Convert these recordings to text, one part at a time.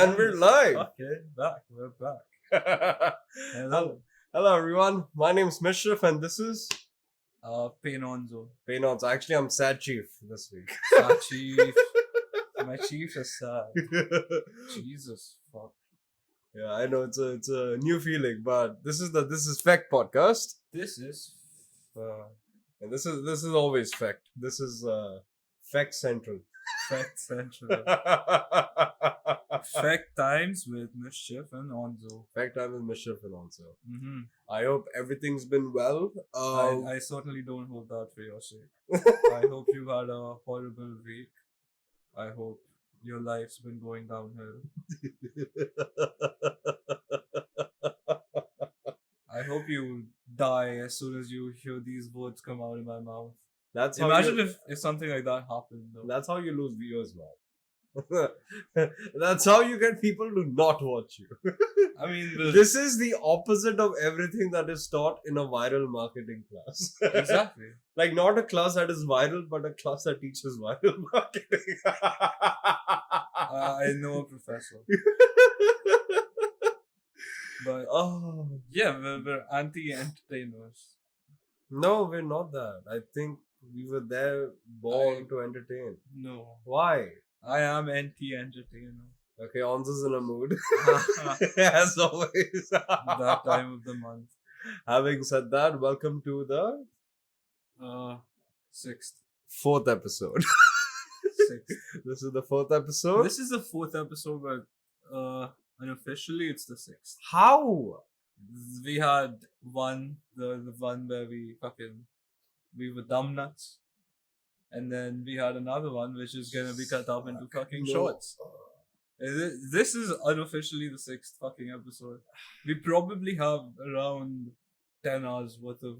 And we're live. Okay, we're back. Hello. Hello everyone. My name's MishChief and this is ONzo. ONzo. Actually, I'm Sad Chief this week. Sad Chief. My chief is sad. Jesus fuck. Yeah, I know it's a new feeling, but this is Fecked podcast. This is And this is always Fecked. This is Fecked Central. Fecked Central. Fecked times with MishChief and ONzo. Fecked time with MishChief and ONzo. Mm-hmm. I hope everything's been well. I certainly don't hope that for your sake. I hope you had a horrible week. I hope your life's been going downhill. I hope you die as soon as you hear these words come out of my mouth. Imagine if something like that happened, though. That's how you lose viewers, man. That's how you get people to not watch you. I mean, this is the opposite of everything that is taught in a viral marketing class. Exactly. Like, not a class that is viral, but a class that teaches viral marketing. I know a professor. But, yeah, we're anti-entertainers. No, we're not that. I think we were there born to entertain. No. Why? I am anti-entertainer. Okay, Onzo's in a mood. As always. That time of the month. Having said that, welcome to the 6th. 4th episode. 6th. This is the 4th episode. This is the 4th episode, but unofficially it's the 6th. How? We had the one where we were dumb nuts. And then we had another one which is gonna be cut up into fucking shorts. This is unofficially the 6th fucking episode. We probably have around 10 hours worth of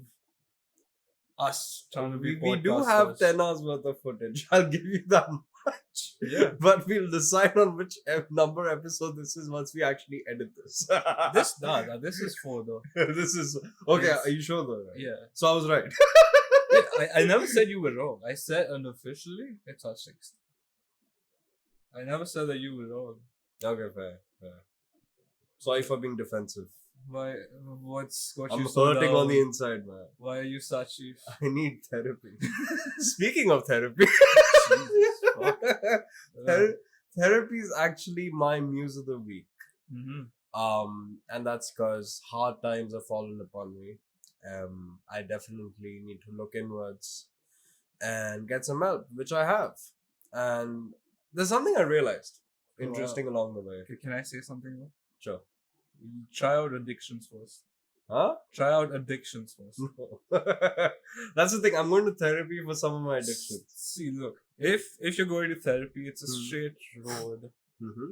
us trying to be We do have 10 hours worth of footage. I'll give you that much. Yeah. But we'll decide on which number episode this is once we actually edit this. This is 4 though. This is okay. Yes. Are you sure though? Right? Yeah. So I was right. I never said you were wrong. I said unofficially it's our 6th. I never said that you were wrong. Okay, fair. Sorry for being defensive. Why? What's got I'm you so hurting down? on the inside, man. Why are you such chief? I need therapy. Speaking of therapy, Jesus fuck. therapy is actually my muse of the week. Mm-hmm. And that's because hard times have fallen upon me. I definitely need to look inwards and get some help, which I have. And there's something I realized interesting along the way. Can I say something though? Sure. Try out addictions first. Huh? Try out addictions first. No. That's the thing. I'm going to therapy for some of my addictions. See, look. If you're going to therapy, it's a straight road. Mm-hmm.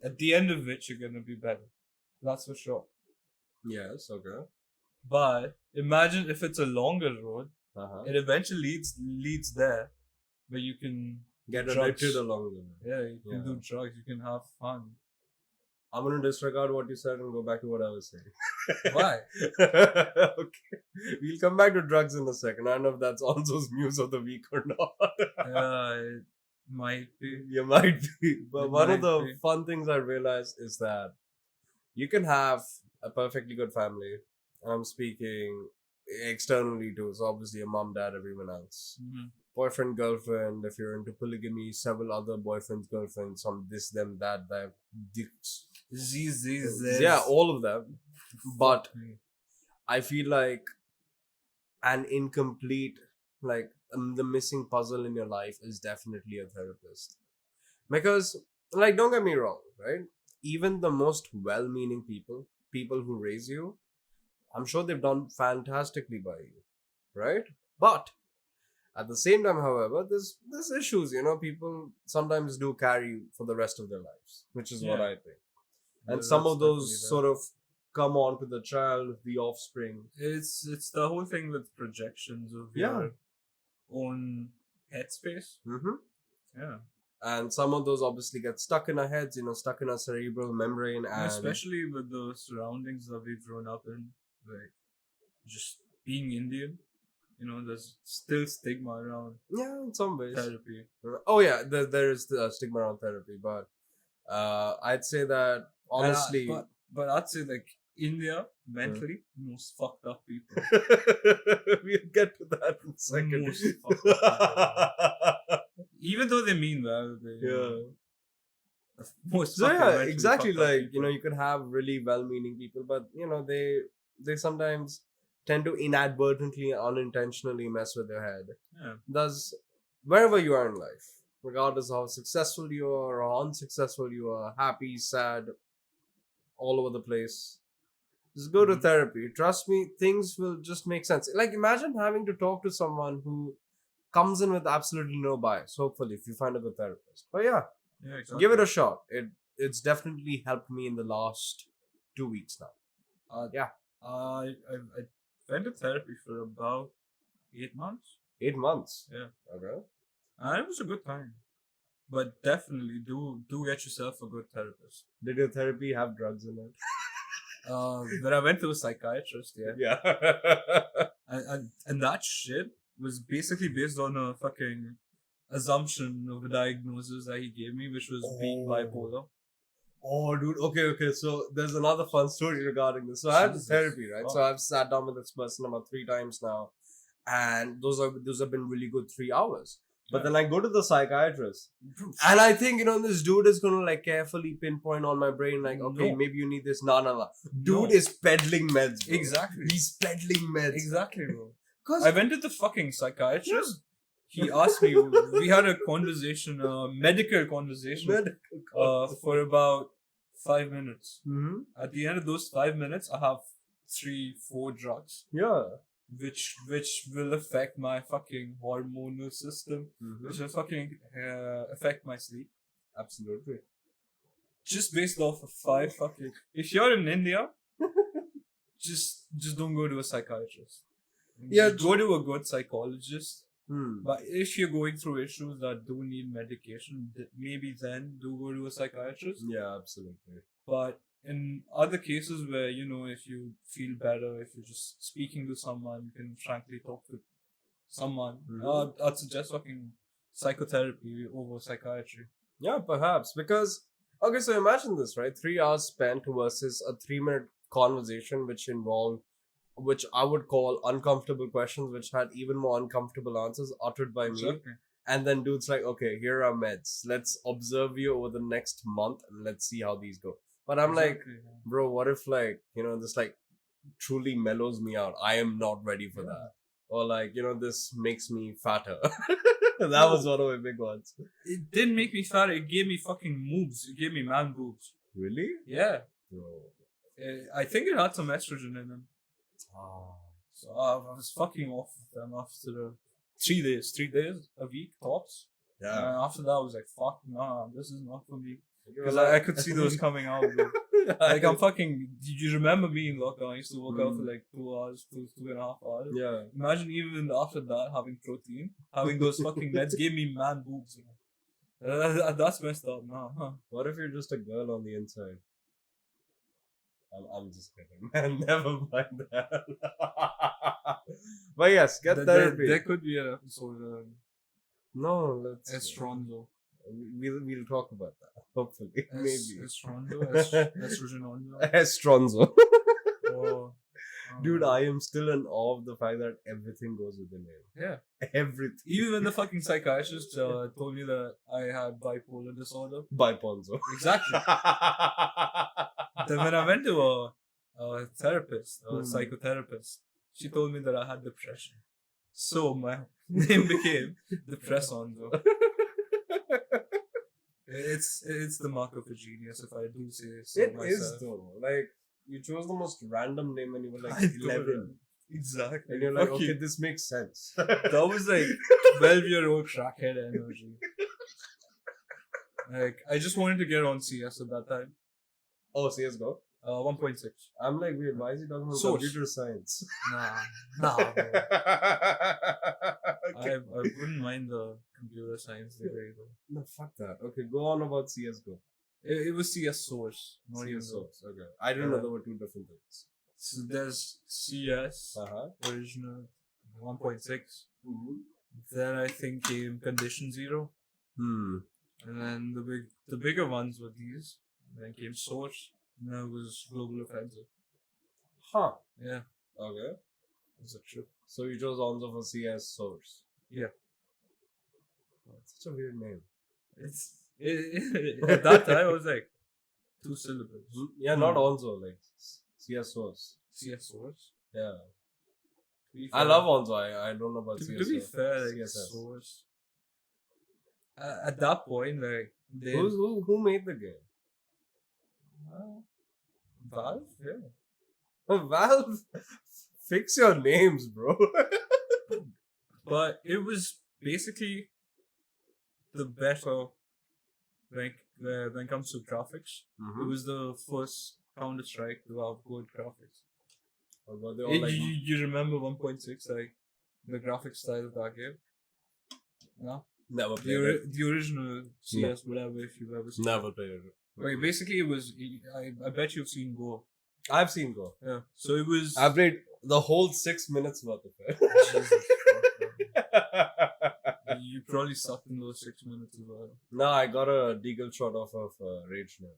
At the end of which you're gonna be better. That's for sure. Yes. Okay. But imagine if it's a longer road, Uh-huh. it eventually leads there, where you can Get drugs. addicted along the way. Yeah, you can Yeah. do drugs. You can have fun. I'm going to disregard what you said and go back to what I was saying. Why? Okay. We'll come back to drugs in a second. I don't know if that's Onzo's muse of the week or not. It might be. You might be. But It one of might the be. fun things I realized is that you can have a perfectly good family. And I'm speaking externally too. So obviously a mom, dad, everyone else. Mm-hmm. Boyfriend, girlfriend, if you're into polygamy, several other boyfriends, girlfriends, some this, them, that, dicks. These. Yeah, all of them. But I feel like an incomplete, like the missing puzzle in your life is definitely a therapist. Because, like, don't get me wrong, right? Even the most well-meaning people who raise you, I'm sure they've done fantastically by you, right? But at the same time, however, there's issues, people sometimes do carry for the rest of their lives, which is what Yeah. I think. And Yeah, some that's of those definitely sort of come on to the child, the offspring. It's the whole thing with projections of Yeah. your own headspace. Mm-hmm. Yeah. And some of those obviously get stuck in our heads, stuck in our cerebral membrane. And Especially with the surroundings that we've grown up in, like just being Indian, there's still stigma around yeah, in some ways. therapy. Oh yeah, there is the stigma around therapy, but I'd say that honestly. But I'd say like India mentally most fucked up people. We'll get to that in a second. Most fucked up people. Even though they mean well, they most So fucking yeah, mentally exactly. fucked up Like people. you could have really well-meaning people, but they sometimes tend to inadvertently, unintentionally mess with your head. Yeah. Thus, wherever you are in life, regardless of how successful you are or unsuccessful you are, happy, sad, all over the place, just go to Mhm. therapy. Trust me, things will just make sense. Like imagine having to talk to someone who comes in with absolutely no bias. Hopefully, if you find a good therapist. But yeah, Yeah, exactly. give it a shot. It's definitely helped me in the last 2 weeks now. Yeah. I went to therapy for about 8 months. 8 months. Yeah. Okay. And it was a good time. But definitely do get yourself a good therapist. Did your therapy have drugs in it? When I went to a psychiatrist, yeah. Yeah. And that shit was basically based on a fucking assumption of a diagnosis that he gave me, which was being bipolar. Oh, dude. Okay. So there's another fun story regarding this. So I had Jesus therapy, right? So fuck. I've sat down with this person about 3 times now, and those have been really good 3 hours. But Yeah. then I go to the psychiatrist, and I think this dude is gonna like carefully pinpoint on my brain, like, okay, No. maybe you need this. No. Dude No. is peddling meds. Bro. Exactly. He's peddling meds. Exactly, bro. Cause I went to the fucking psychiatrist. He asked me, we had a conversation, a medical conversation, for about 5 minutes. Mm-hmm. At the end of those 5 minutes, I have 3-4 drugs, Yeah. which will affect my fucking hormonal system, which will fucking affect my sleep. Absolutely. Just based off of 5 fucking. If you're in India, just don't go to a psychiatrist. Yeah, Just go to a good psychologist. Hmm. But if you're going through issues that do need medication, maybe then do go to a psychiatrist. Yeah, absolutely. But in other cases where, if you feel better, if you're just speaking to someone, you can frankly talk to someone, I'd suggest fucking psychotherapy over psychiatry. Yeah, perhaps. Because, okay, so imagine this, right? 3 hours spent versus a 3-minute conversation which I would call uncomfortable questions, which had even more uncomfortable answers uttered by me. Exactly. And then dude's like, okay, here are meds. Let's observe you over the next month and let's see how these go. But I'm like, bro, what if this truly mellows me out? I am not ready for that. Or this makes me fatter. That was one of my big ones. It didn't make me fat. It gave me fucking moves. It gave me man boobs. Really? Yeah. Bro. I think it had some estrogen in them. So I was fucking off of them after 3 days. 3 days, a week tops. Yeah. And after that, I was like, fuck, nah, this is not for me. Because I could see those coming out. Like, I'm fucking. You remember me in lockdown? I used to work out for like 2 hours, 2.5 hours. Yeah. Imagine even after that, having protein, having those fucking meds gave me man boobs. That's messed up now, huh? What if you're just a girl on the inside? I'm just kidding, man. Never mind that. But yes, get therapy. There could be an episode. No, let's. Estronzo. We'll talk about that. Hopefully, maybe. Estronzo. Estrogenonzo. Estronzo. Oh, Dude, I am still in awe of the fact that everything goes with the name. Yeah. Everything. Even when the fucking psychiatrist told me that I had bipolar disorder. Biponzo. Exactly. Then when I went to a therapist, a psychotherapist, she told me that I had depression. So my name became Depressonzo. It's the mark of a genius, if I do say so It myself. is though. Like, you chose the most random name when you were like I know, 11. Exactly. And you're like, Fuck okay, you. this makes sense. That was like 12-year-old crackhead energy. Like, I just wanted to get on CS at that time. Oh, CSGO? 1.6. I'm like, wait, why is he talking about Source. computer science? Nah, bro. I wouldn't mind the computer science degree though. No, fuck that. Okay, go on about CSGO. It was CS Source, not even CS Source. Okay. I didn't know there were two different things. So there's CS original 1.6. Mm-hmm. Then I think came Condition 0. And then the bigger ones were these. And then came Source. And then it was Global Offensive. Huh. Yeah. Okay. It's a trip. So you chose ONzo for CS Source. Yeah. Oh, it's such a weird name. At that time, I was like, 2 syllables. Yeah, not ONzo, like CS Source. CS Source. Yeah. To be I fair- love ONzo. I don't know about To CS be Source. fair, like CSS. Source. At that point, like they Who made the game? Valve, yeah. Valve. Fix your names, bro. But it was basically the better when it comes to graphics. It was the first Counter-Strike to have good graphics. Were they all like, You remember 1.6, like the graphics style of that game? No? never played it. The original CS, whatever, if you've ever seen. Never played it. Okay, basically it was, I bet you've seen Go. I've seen Go. Yeah. So it was... I played the whole 6 minutes worth of it. Jesus Christ, man. You probably sucked in those 6 minutes as well. No, I got a deagle shot off of Rage now.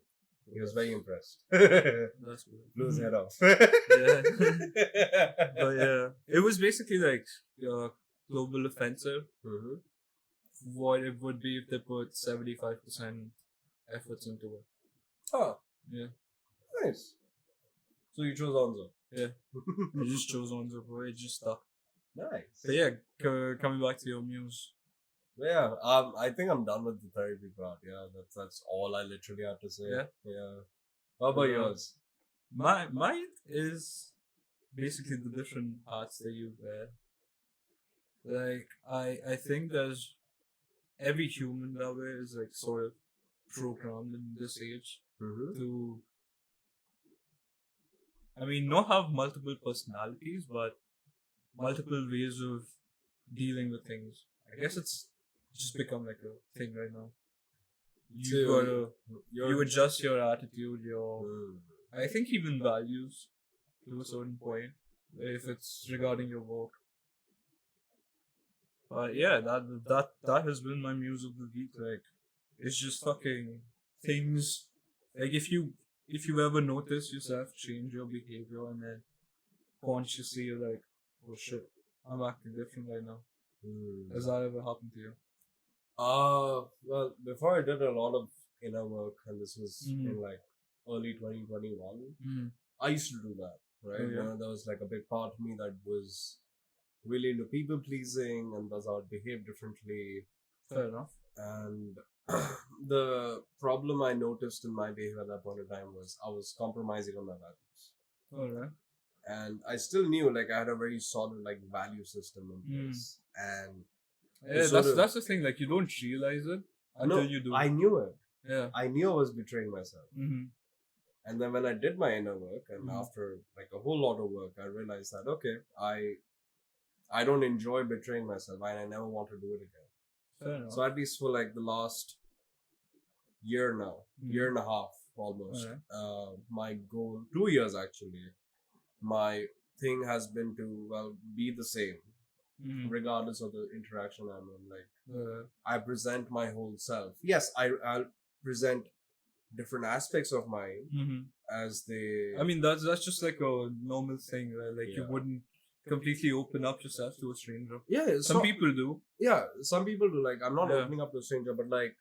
He was very impressed. That's weird. Blew his head off. Yeah. But yeah, it was basically like Global Offensive. What it would be if they put 75% efforts into it. Oh, Yeah. nice. So you chose ONzo. Yeah. I just chose ONzo, bro. It just stuck. Nice. But yeah, coming back to your muse. Yeah, I think I'm done with the therapy part. Yeah, that's all I literally have to say. Yeah? Yeah. How about yours? Mine is basically the different arts that you wear. Like, I think there's every human that way is like sort of programmed in this age to, I mean, not have multiple personalities, but multiple ways of dealing with things. I guess it's just become like a thing right now. You adjust your attitude, I think even values to a certain point, if it's regarding your work. But yeah, that has been my muse of the week. Like, it's just fucking things. Like, if you ever notice yourself change your behavior and then consciously you're like, oh shit, I'm acting different right now. Has that ever happened to you? Well, before I did a lot of inner work, and this was in like early 2021, I used to do that, right? Oh, yeah. There was like a big part of me that was really into people pleasing, and thus I would behave differently. Fair enough. And the problem I noticed in my behavior at that point in time was I was compromising on my values. Alright. And I still knew like I had a very solid like value system in place. And Yeah, sort of- that's the thing. Like, you don't realize it until you do. I knew it. Yeah. I knew I was betraying myself. Mm-hmm. And then when I did my inner work, and Mhm. after like a whole lot of work, I realized that okay, I don't enjoy betraying myself, and I never want to do it again. Fair enough. So at least for like the last year now, year and a half almost, Alright. my goal, 2 years actually, my thing has been to be the same regardless of the interaction I'm in. Like I present my whole self. Yes, I'll present different aspects of mine as they. I mean, that's just like a normal thing, right? Like, you Yeah. wouldn't completely open up yourself to a stranger. Yeah, Some people do. Yeah, some people do. Like, I'm not Yeah. opening up to a stranger, but like,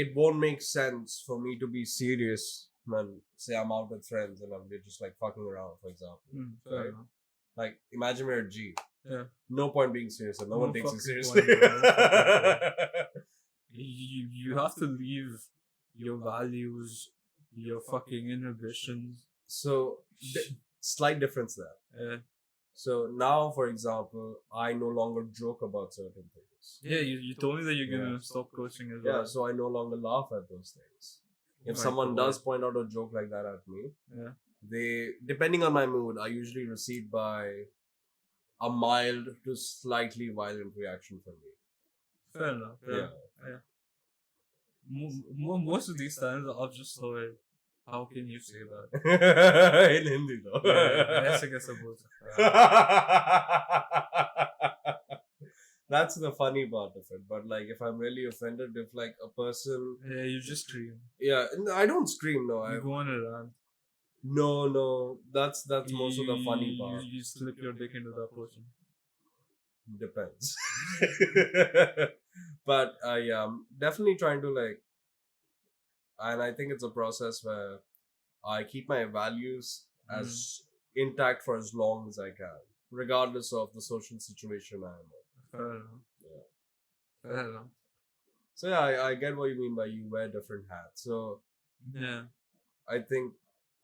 it won't make sense for me to be serious when, say, I'm out with friends and we're just like fucking around, for example. Fair Right. enough. Like, imagine we're a G. Yeah. No point being serious, and no No one takes you fucking seriously. point, bro. No fucking You have to leave your values, your fucking inhibitions. So, slight difference there. Yeah. So now, for example, I no longer joke about certain things. Yeah, you told me that you're gonna stop coaching as well. Yeah, so I no longer laugh at those things. If My someone God. does point out a joke like that at me, Yeah. they, depending on my mood, are usually received by a mild to slightly violent reaction from me. Fair enough. Yeah. Most of these times I've just thought, how can you say that? In Hindi though. Yeah, ऐसे कैसे बोल सकता है? That's the funny part of it. But like, if I'm really offended, if like a person, Yeah, you just scream. yeah, I don't scream. No, You go on a rant. no. That's most of the funny part. You slip your dick into that person. Depends. But yeah, I'm definitely trying to like, and I think it's a process where I keep my values as intact for as long as I can, regardless of the social situation I'm in. Fair enough. Yeah. Fair enough. So yeah, I get what you mean by you wear different hats. So Yeah. I think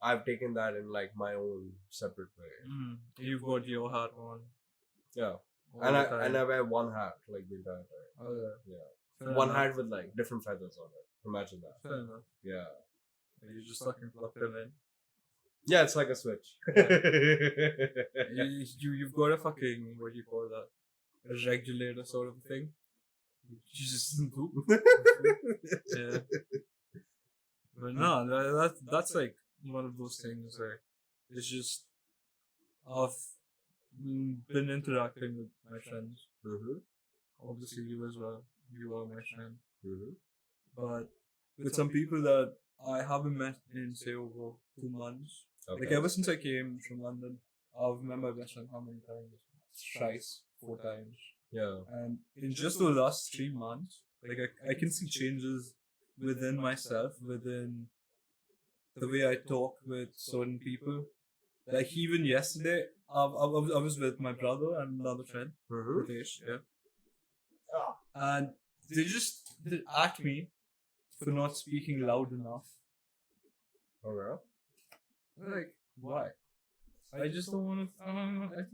I've taken that in like my own separate way. You've got your hat on. Yeah. all And the time. I wear one hat like the entire time. Oh, yeah. Yeah. Fair One enough. hat with like different feathers on it. Imagine that. Fair enough. Yeah. You just fucking plug them in. Yeah, it's like a switch. You've got a fucking, what do you call that? A regulator sort of thing. You just do. Yeah. But no, that's like one of those things where it's just I've been interacting with my friends. Mm-hmm. Obviously, you as well. You are my friend. Mm-hmm. But with some people that I haven't met in say over 2 months. Okay. Like ever since I came from London, I've met my best friend how many times? Thrice, 4 times. Yeah. And in just the last 3 months, like I can see changes within myself, within the way I talk with certain people. Like even yesterday, I was with my brother and another friend, Mm-hmm. Ritesh, yeah. And they at me for not speaking loud enough. Okay. Like, why? I just don't want to.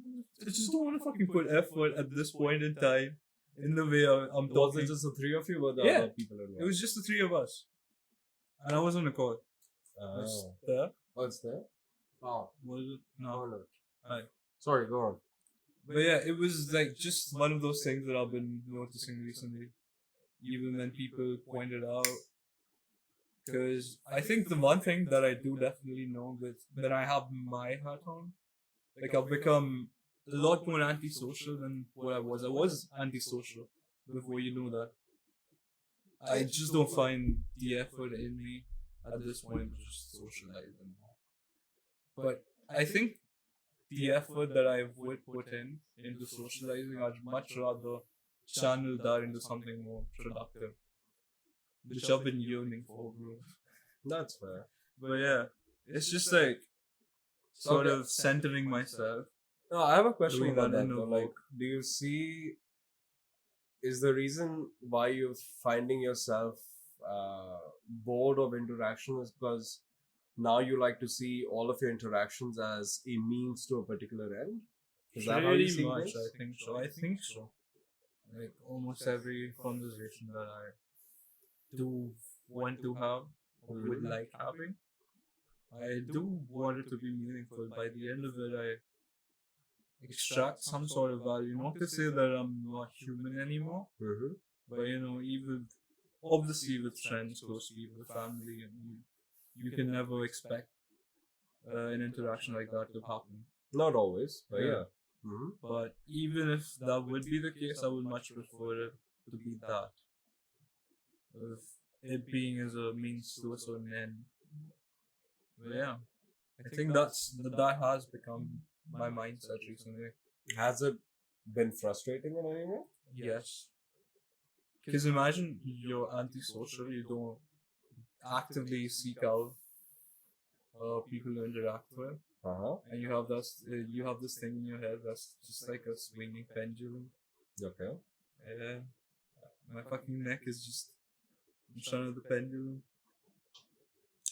I just don't want to fucking put effort at this point in time in the way I'm Was talking. it just the three of you or the Yeah. other people involved? It was just the 3 of us, and I was on a call. Was Oh. there? Oh, it's there? Oh. Was it? No. Oh, no. Aye. Sorry, go on. But yeah, it was like just one of those things that I've been noticing recently. Even when people point it out. Because I think the one thing that I do definitely know with when I have my hat on, like I've become a lot more antisocial than what I was. I was antisocial before you know that. I just don't find the effort in me at this point to just socialize anymore. But I think the effort that I would put into socializing, I'd much rather channel that into something more productive, which I've been yearning for, bro. That's fair. But yeah, it's just like sort Okay. of centering myself. No, I have a question Doing about that that in a though. book. Like, do you see, is the reason why you're finding yourself bored of interaction is because now you like to see all of your interactions as a means to a particular end? Is that how you Pretty see much, things? I think so. I think so. Like almost every conversation that I do want to have or would like having, I do want it to be meaningful. By the end of it, I extract some sort of value. Not to say that I'm not human anymore, Mm-hmm. but even obviously with friends, close people, family, and you can never expect an interaction like that to happen. Not always, but Yeah. yeah. Mm-hmm. But even if that would be the case, I would much prefer it to be that. Of it being as a means to a certain end. But yeah, I think that has become my mindset recently. Has it been frustrating in any way? Yes. Because imagine you're antisocial, you don't actively seek out people to interact with, Uh-huh. and you have this thing in your head that's just like a swinging pendulum. Okay. Yeah, my fucking neck is just in front of the pendulum.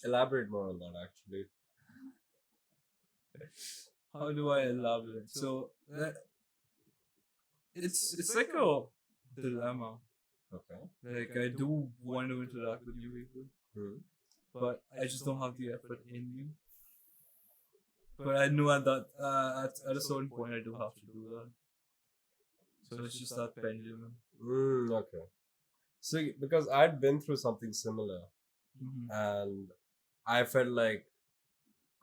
Elaborate more on that, actually. How do I elaborate? So it's like a dilemma. Okay. Like I do want to interact with you people, Hmm. but I just don't have the effort in me. But I know at that at a certain point I do have to do that. So it's just that pendulum. Okay. So, because I'd been through something similar, Mm-hmm. and I felt like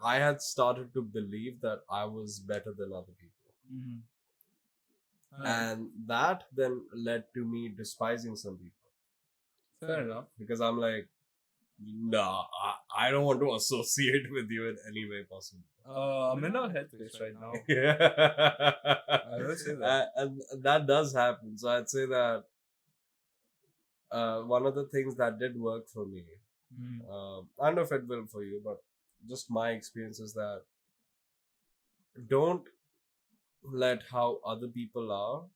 I had started to believe that I was better than other people. Mm-hmm. And that then led to me despising some people. Fair enough. Because I'm like, nah, I don't want to associate with you in any way possible. I'm in a headspace right now. I would say that. And that does happen. So I'd say that one of the things that did work for me, I don't know if it will for you, but just my experience is that don't let how other people are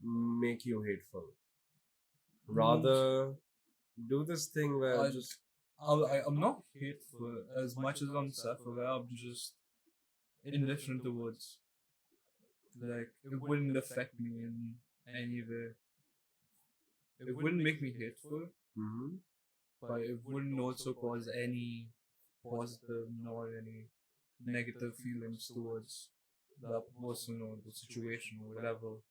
make you hateful. Rather, do this thing where I'm not hateful as much as I'm self-aware. I'm just indifferent towards. Like, it wouldn't affect me in any way. It wouldn't make me hateful, but it wouldn't also cause any positive nor any negative feelings towards that person or the situation or whatever.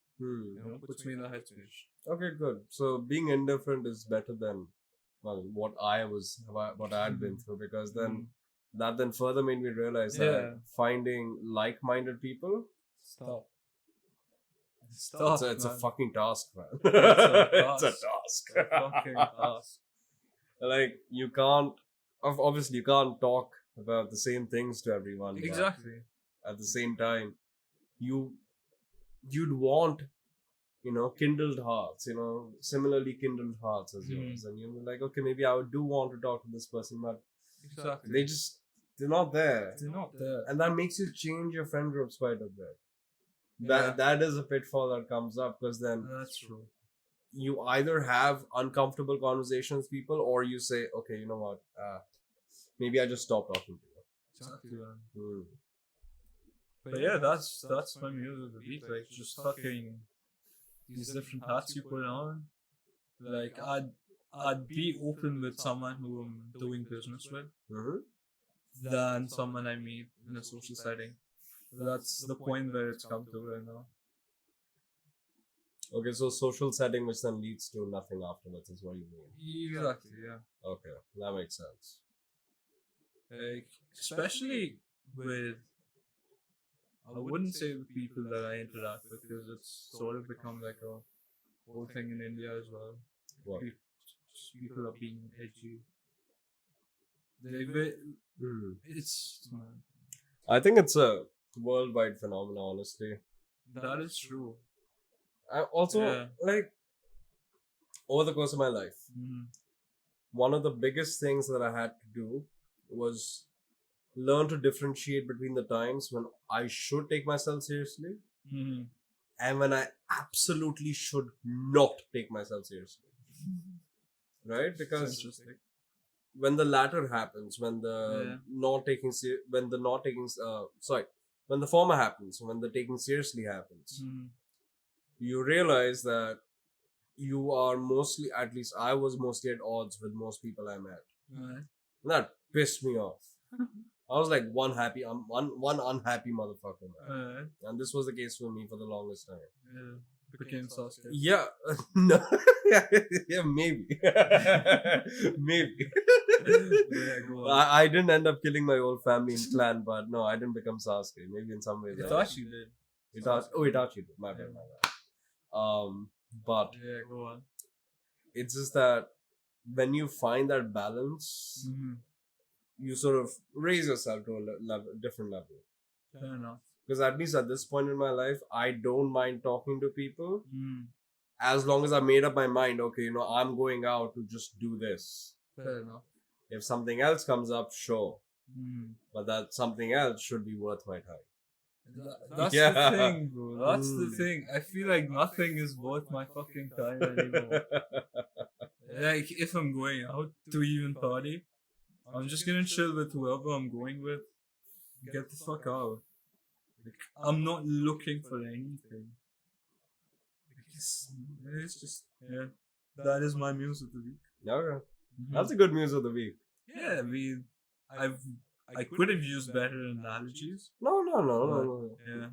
Puts me in a headspace. Okay, good. So being indifferent is better than what I had been through, because then that then further made me realize that finding like-minded people, it's a fucking task, man. It's a task. Fucking task. Like, you can't, obviously you can't talk about the same things to everyone. Exactly. At the same time, you'd want, kindled hearts, similarly kindled hearts as yours. And you're like, okay, maybe I do want to talk to this person, but exactly. they're not there. They're not there. And that makes you change your friend groups quite a bit. That is a pitfall that comes up, because then that's true. You either have uncomfortable conversations with people, or you say, okay, you know what, maybe I just stop talking to you. Exactly. But yeah, that's my music of the week. Like, just fucking these different hats you put on. Like, I'd be open with someone who I'm doing business with than someone I meet in a social setting. That's the point where it's come to right now. Okay, so social setting which then leads to nothing afterwards is what you mean. Exactly, yeah. Okay, that makes sense. Like, especially with, I wouldn't say the people that I interact with, because it's sort of become like a whole thing in India as well. What? People are being edgy. It's. I think it's a worldwide phenomenon, honestly. That is true. I also, like, over the course of my life, one of the biggest things that I had to do was learn to differentiate between the times when I should take myself seriously and when I absolutely should not take myself seriously. Right? Because when the latter happens, when the when the former happens, when the taking seriously happens, you realize that you are mostly, at least I was mostly at odds with most people I met. And that pissed me off. I was like one unhappy motherfucker, man. And this was the case for me for the longest time. Became Sasuke. Yeah, no, yeah, maybe, maybe. I didn't end up killing my whole family and clan, but no, I didn't become Sasuke. Maybe in some ways. Itachi did. Itachi did. My bad. But yeah, go on. It's just that when you find that balance, you sort of raise yourself to a different level. Fair enough. Because at least at this point in my life, I don't mind talking to people as long as I made up my mind, okay, I'm going out to just do this. Fair enough. If something else comes up, sure. But that something else should be worth my time. That's the thing, bro. That's the thing. I feel like nothing is worth my fucking time anymore. Like, if I'm going out to even party, I'm just gonna chill with whoever I'm going with. Get the fuck out. Like, I'm not looking for anything. It's just, that is my muse of the week. Okay. That's a good muse of the week. Yeah, I mean, I could have used better analogies. No. Yeah.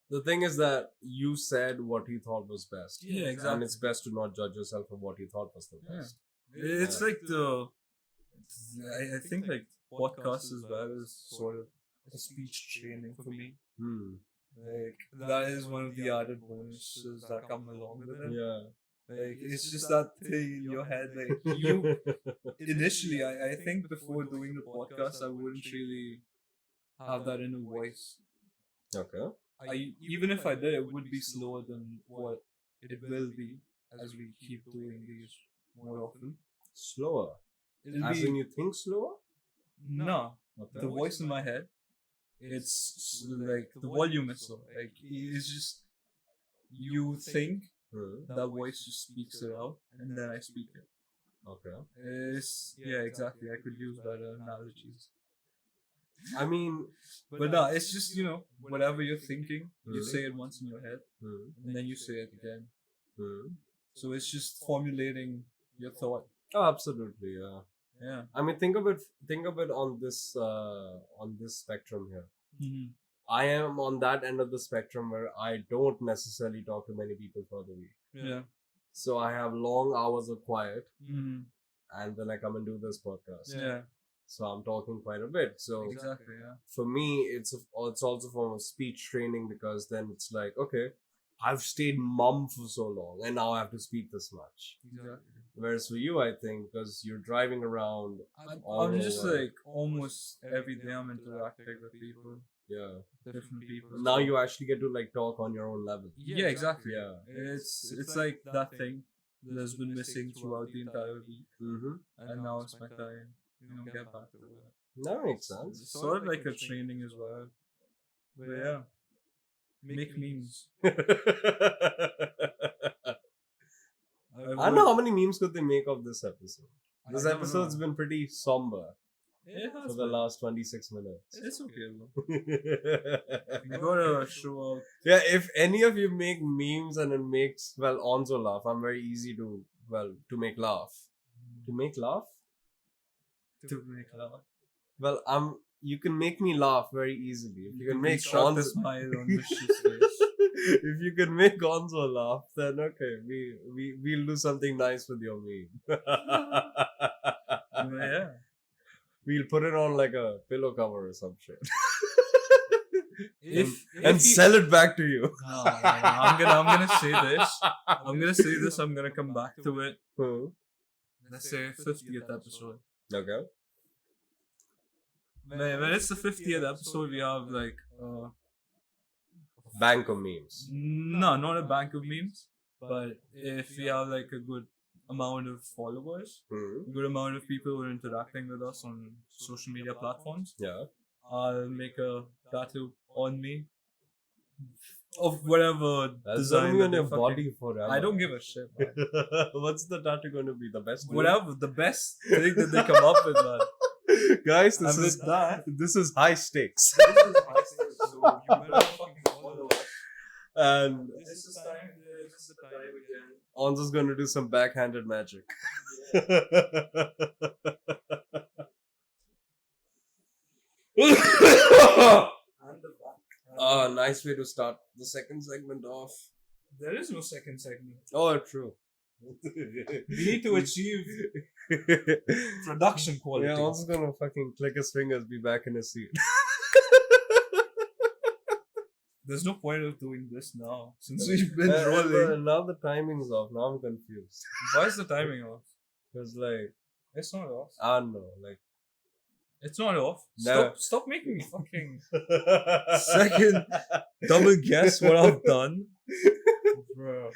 The thing is that you said what you thought was best. Yeah, exactly. And it's best to not judge yourself for what you thought was the best. It's like I think like podcasts as well is sort of a speech training for me. Like that is one of the added bonuses that come along with it. Yeah. Like it's just that thing in your head. Like you initially, I think before doing the podcast, I wouldn't really have that inner voice. Okay. Even if I did, it would be slower than what it will be as we keep doing these more often. Slower. It'll As be in you think slower? no, Okay. the voice in my head. It's like the volume is slow. Like it's just you think that voice just speaks it out, and then I speak it. Okay. It's yeah, exactly. I could use better analogies. I mean, But no, it's just, whatever you're thinking, you say it once in your head, and then you say it again. So it's just formulating your thought. oh, absolutely, yeah. Yeah. I mean, think of it on this spectrum here. Mm-hmm. I am on that end of the spectrum where I don't necessarily talk to many people for the week. Yeah. So I have long hours of quiet, Mm-hmm. and then I come and do this podcast. Yeah. So I'm talking quite a bit. So Exactly. Yeah. for me, it's also a form of speech training, because then it's like, okay, I've stayed mum for so long, and now I have to speak this much. Exactly. Whereas for you, I think, because you're driving around, I'm just over. like almost every day I'm interacting with people, Yeah. different people. Now you actually get to like talk on your own level. Yeah, exactly. Yeah. It's like that thing that's been missing throughout the entire week, Mm-hmm. and now it's my time. Get back to it. That makes sense. It's sort of like a training as well. But yeah, make memes. I don't know how many memes could they make of this episode. This I don't episode's know. been pretty somber It has for the been. last 26 minutes. It's okay though. You gotta show up. Yeah, if any of you make memes and it makes, well, ONzo laugh, I'm very easy to make laugh. To make laugh? To make laugh. Well, you can make me laugh very easily. If you can make construct a ONzo, smile on MishChief's face. if you can make ONzo laugh, then okay, we'll do something nice with your meme. Yeah. We'll put it on like a pillow cover or some shit. If and you, sell it back to you. no, I'm gonna say this. I'm gonna come back to it. Let's say 50th episode. Okay. When it's the 50th episode, we have like Bank of memes. no, not a bank of memes, but if we have like a good amount of followers, a good amount of people who are interacting with us on social media platforms, Yeah. I'll make a tattoo on me of whatever That's design gonna be that on they your fucking- body forever. I don't give a shit, man. What's the tattoo going to be? The best one? Whatever, the best thing that they come up with, man. Guys, And with that, this is high stakes. this is my thing, so you better fucking follow us. And This is the time again. Onzo's going to do some backhanded magic. Nice way to start the second segment off. There is no second segment. Oh, true. We need to achieve production quality. Yeah, Onzo's gonna fucking click his fingers, be back in his seat. There's no point of doing this now, since we've been rolling. Now the timing's off. Now I'm confused. Why is the timing off? Because like, It's not off. I don't know, like. It's not off. No. Stop making me fucking second double guess what I've done. Bro,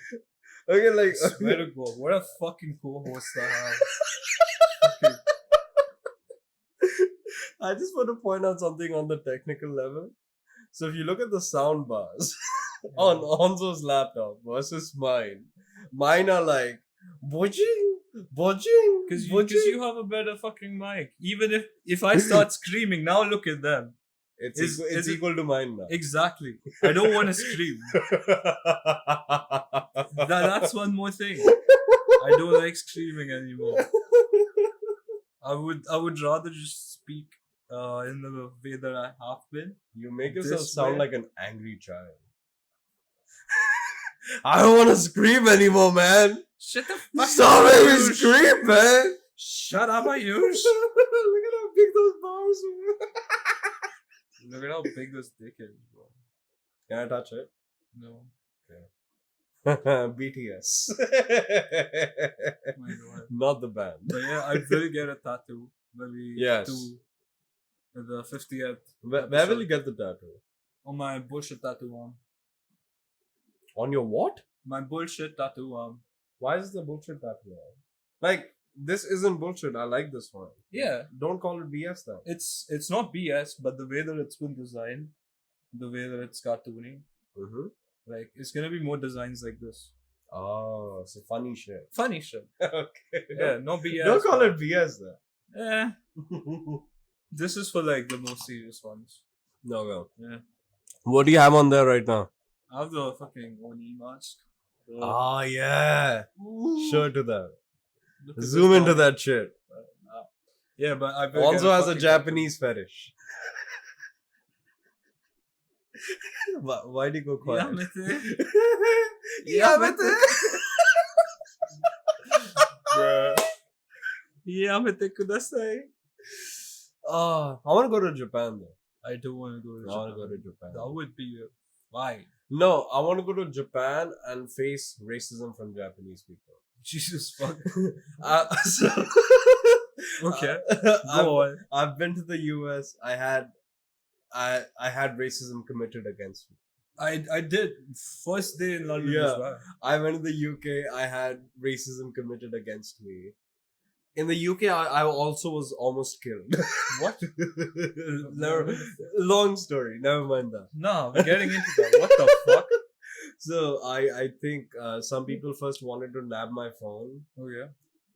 Okay, like. I swear to God, what a fucking co-host I have. Okay. I just want to point out something on the technical level. So if you look at the sound bars on Onzo's laptop versus mine are like budging. Because you have a better fucking mic. Even if I start screaming, now look at them. It's equal to mine now. Exactly. I don't want to scream. That's one more thing. I don't like screaming anymore. I would rather just speak in the way that I have been. You make yourself This sound way? like an angry child. I don't want to scream anymore, man. Shut the fuck Stop up, making me Ayush. scream, man. Shut up, Ayush. Look at how big those bars are. Look at how big this dick is, bro. Can I touch it? No. BTS. My God. Not the band. But yeah, I will get a tattoo. Maybe Yes. to the 50th. Where will you get the tattoo? On my bullshit tattoo arm. On your what? My bullshit tattoo arm. Why is the bullshit tattoo? Like, this isn't bullshit. I like this one. Yeah. Don't call it BS then. It's not BS, but the way that it's been designed, the way that it's cartoony, Mm-hmm. like it's gonna be more designs like this. Oh, so funny shit. Funny shit. Okay. Yeah, no BS. Don't call it BS then. Eh. This is for like the more serious ones. No, no. Yeah. What do you have on there right now? I have the fucking Oni mask. Oh, yeah. Ooh. Show it to them. Look at this Zoom into Oni. that shit. Yeah, but I will Also get has a fucking Japanese fetish. Why do you go quiet? Yamete. Yamete. Bruh. Yamete kudasai. I want to go to Japan though. I do want to go to I want to Japan. go to Japan. That would be why. No, I want to go to Japan and face racism from Japanese people. Jesus fuck. So, Okay. I've, Go on. I've been to the US. I had racism committed against me. I did first day in London Yeah. as well. I went to the UK. I had racism committed against me. In the UK, I also was almost killed. What? Never, long story. Never mind that. No, we're getting into that. What the fuck? So I think some people first wanted to nab my phone, Oh yeah.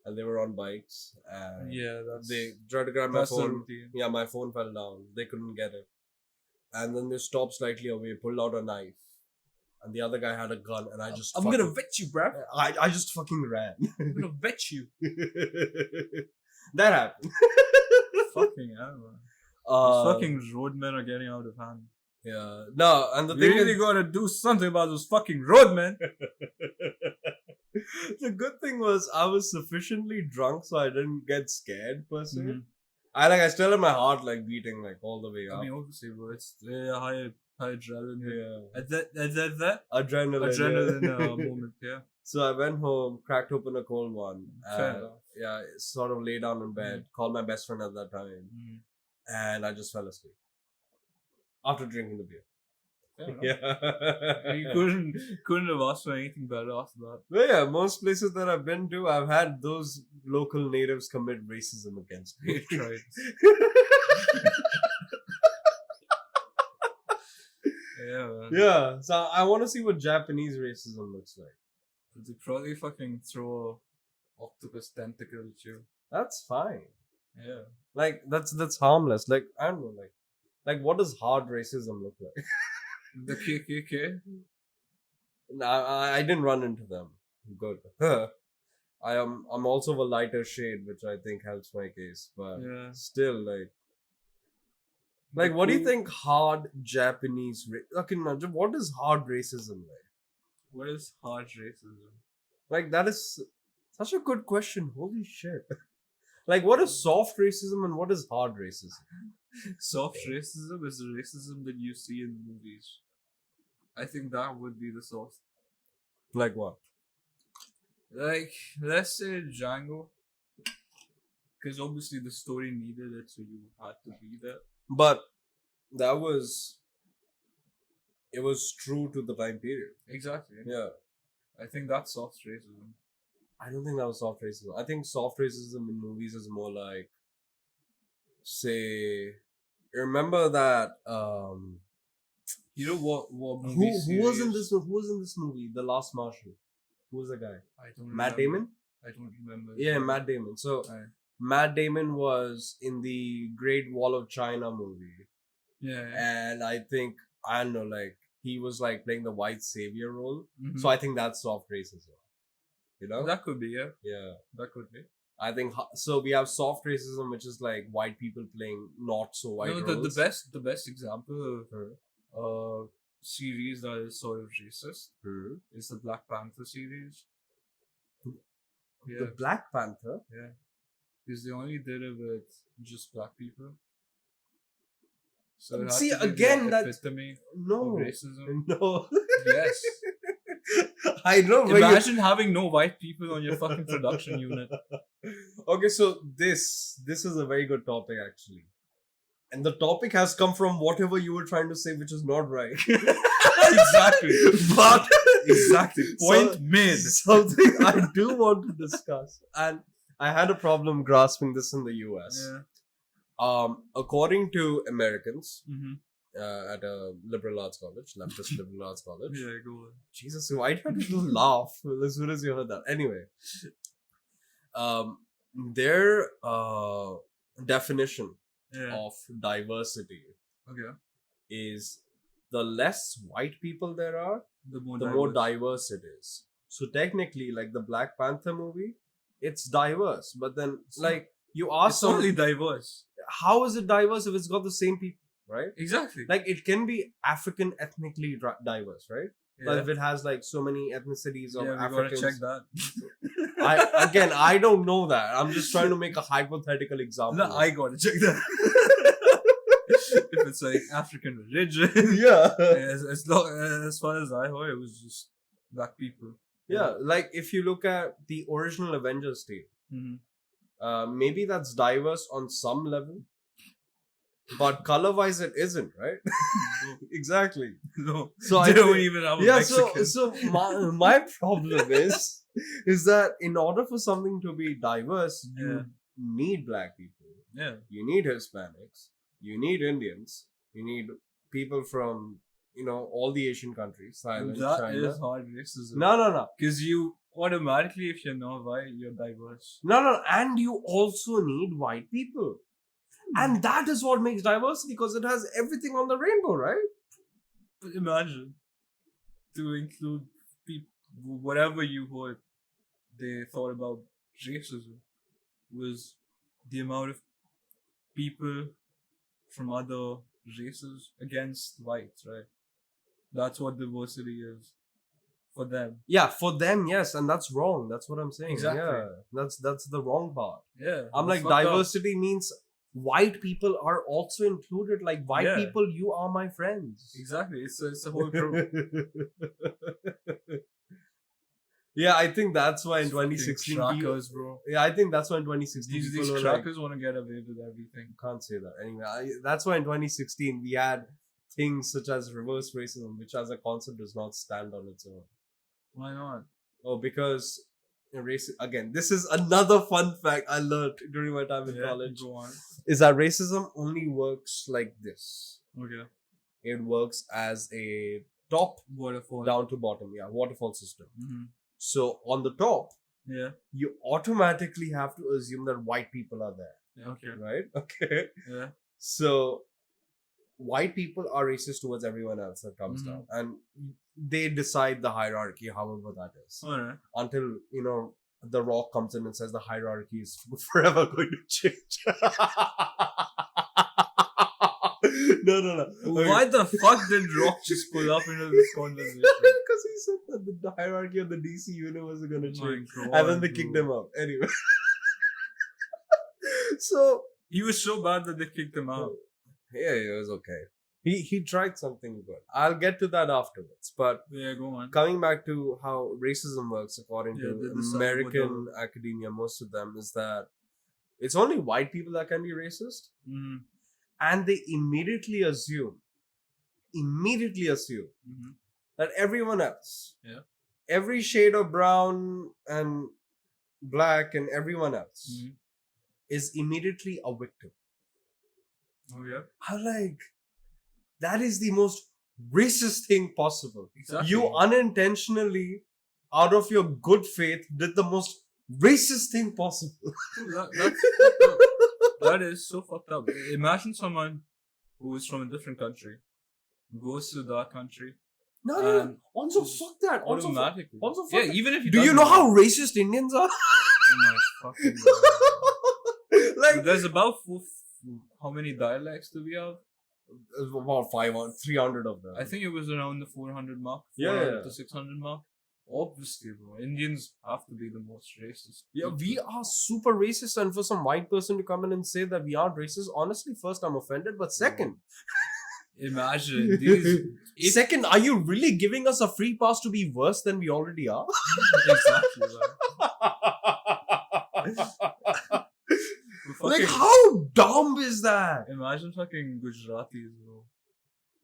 and they were on bikes. And Yeah, that's they tried to grab my that's the phone. routine. Yeah, my phone fell down. They couldn't get it. And then they stopped slightly away, pulled out a knife. And the other guy had a gun, and I just I'm fucking, gonna vet you, bruh. I just fucking ran. I'm gonna vet you. That happened. Fucking hell, man. Uh, These fucking roadmen are getting out of hand. Yeah. No, and the You thing really is, gotta do something about those fucking roadmen. the good thing was I was sufficiently drunk, so I didn't get scared per se. Mhm. I still had my heart like beating like all the way up. I mean, obviously, bro, it's high adrenaline. Yeah. That Adrenaline. adrenaline yeah. moment, yeah. So I went home, cracked open a cold one. Fair enough. Yeah, sort of lay down in bed, called my best friend at that time, and I just fell asleep after drinking the beer. Fair enough. Yeah. You couldn't have asked for anything better after that. But yeah, most places that I've been to, I've had those local natives commit racism against me. Right. Yeah, man. Yeah, so I want to see what Japanese racism looks like. They probably fucking throw a octopus tentacle at you. That's fine. Yeah. Like that's harmless. Like I don't know, like what does hard racism look like? The KKK. I didn't run into them. Good. I'm also of a lighter shade, which I think helps my case. But Yeah. still, like what do you think hard Japanese? Okay, now, what is hard racism like? What is hard racism? Like that is such a good question. Holy shit! Like what is soft racism and what is hard racism? Soft racism is the racism that you see in movies. I think that would be the soft. Like what? Like, let's say Django. Because obviously the story needed it, so you had to be there. But that was it was true to the time period. Exactly. Yeah. I think that's soft racism. I don't think that was soft racism. I think soft racism in movies is more like, say, remember that You know what movie who was series- in this movie, The Last Marshal? Who was the guy? I don't Matt remember. Damon? I don't remember. Yeah, Matt Damon. So Aye. Matt Damon was in the Great Wall of China movie, Yeah. and I think I don't know, like he was like playing the white savior role. Mhm. So I think that's soft racism. You know? That could be, yeah. Yeah. That could be. I think so. We have soft racism, which is like white people playing not so white No, roles. the best example of series that is sort of racist is the Black Panther series. Yeah. The Black Panther. Yeah. Because they only did it with just black people. So it See, had to be again, the that's epitome of no, racism. no. Yes. I know. But Imagine having no white people on your fucking production unit. Okay, so this is a very good topic actually, and the topic has come from whatever you were trying to say, which is not right. Exactly. But Exactly. Point So- made. something I do want to discuss, and I had a problem grasping this in the US. Yeah. According to Americans Mm-hmm. at a liberal arts college, leftist liberal arts college. Yeah, go on. Jesus, why did you laugh as soon as you heard that? Anyway, their definition Yeah. of diversity Okay. is the less white people there are, The more the more diverse it is. So technically, like the Black Panther movie, it's diverse. But then, It's like you ask, It's only diverse. how is it diverse if it's got the same people, right? Exactly. Like it can be African ethnically diverse, right? But if it has like so many ethnicities of yeah, we Africans, gotta check that. I don't know that. I'm just trying to make a hypothetical example. No, I gotta check that. If it's like African religion, yeah. as far as I heard, it was just black people. Yeah, like if you look at the original Avengers team, Mm-hmm. maybe that's diverse on some level, but color-wise it isn't, right? Exactly. No, So they I don't thi- even have a Yeah, Mexican. so my problem is that in order for something to be diverse, you Yeah. need black people, Yeah, you need Hispanics, you need Indians, you need people from all the Asian countries, Thailand, that China. is hard racism. No. Because you automatically, if you're not white, you're diverse. No, and you also need white people. And that is what makes diversity, because it has everything on the rainbow, right? But imagine to include people, whatever you heard, they thought about racism was the amount of people from other races against whites, right? That's what diversity is for them. Yeah, for them, yes, and that's wrong. That's what I'm saying. Exactly. Yeah, that's the wrong part. Yeah. I'm like, fucked up. diversity means white people are also included. Like, white Yeah. people, you are my friends. Exactly. It's a whole group. Yeah, I think that's why in These fucking 2016. crackers, bro. Yeah, I think that's why in 2016 These people were like, crackers want to get away with everything. can't say that. Anyway, that's why in 2016 we had things such as reverse racism, which as a concept does not stand on its own. Why not? Oh, because again, this is another fun fact I learned during my time in college. Go on. Is that racism only works like this. Okay. It works as a top Waterfall. down to bottom, waterfall system. Mm-hmm. So on the top, Yeah. you automatically have to assume that white people are there, Yeah. Okay. right? Okay. Yeah. So white people are racist towards everyone else that comes Mhm. down, and they decide the hierarchy, however that is, Alright. until the Rock comes in and says the hierarchy is forever going to change. No. Why the fuck did Rock just pull up into this conversation? Because he said that the hierarchy of the DC universe is going to change, and then they kicked him out. Anyway, so He was so bad that they kicked him out. yeah, it was okay. He tried something good. I'll get to that afterwards. But Yeah, go on. coming back to how racism works according Yeah, to the side American academia, most of them, is that it's only white people that can be racist, Mm-hmm. and they immediately assume Mm-hmm. that everyone else, Yeah. every shade of brown and black and everyone else Mm-hmm. is immediately a victim. Oh yeah. I'm like, that is the most racist thing possible. Exactly. You unintentionally, out of your good faith, did the most racist thing possible. That's fucked up. That is so fucked up. Imagine someone who is from a different country goes to that country No. and Also, fuck that. Also, automatically. also fuck yeah, that. even if he Do you doesn't know how racist Indians are? Oh my fucking God. Like, There's about how many dialects do we have? about 500, 300 of them. I think it was around the 400 mark. Yeah, 400 yeah. to 600 mark. Obviously, bro. Indians have to be the most racist. Yeah, people. we are super racist, and for some white person to come in and say that we aren't racist, honestly, first I'm offended, but second, Imagine these. If, second, are you really giving us a free pass to be worse than we already are? exactly, Like, how dumb is that? Imagine fucking Gujaratis, bro.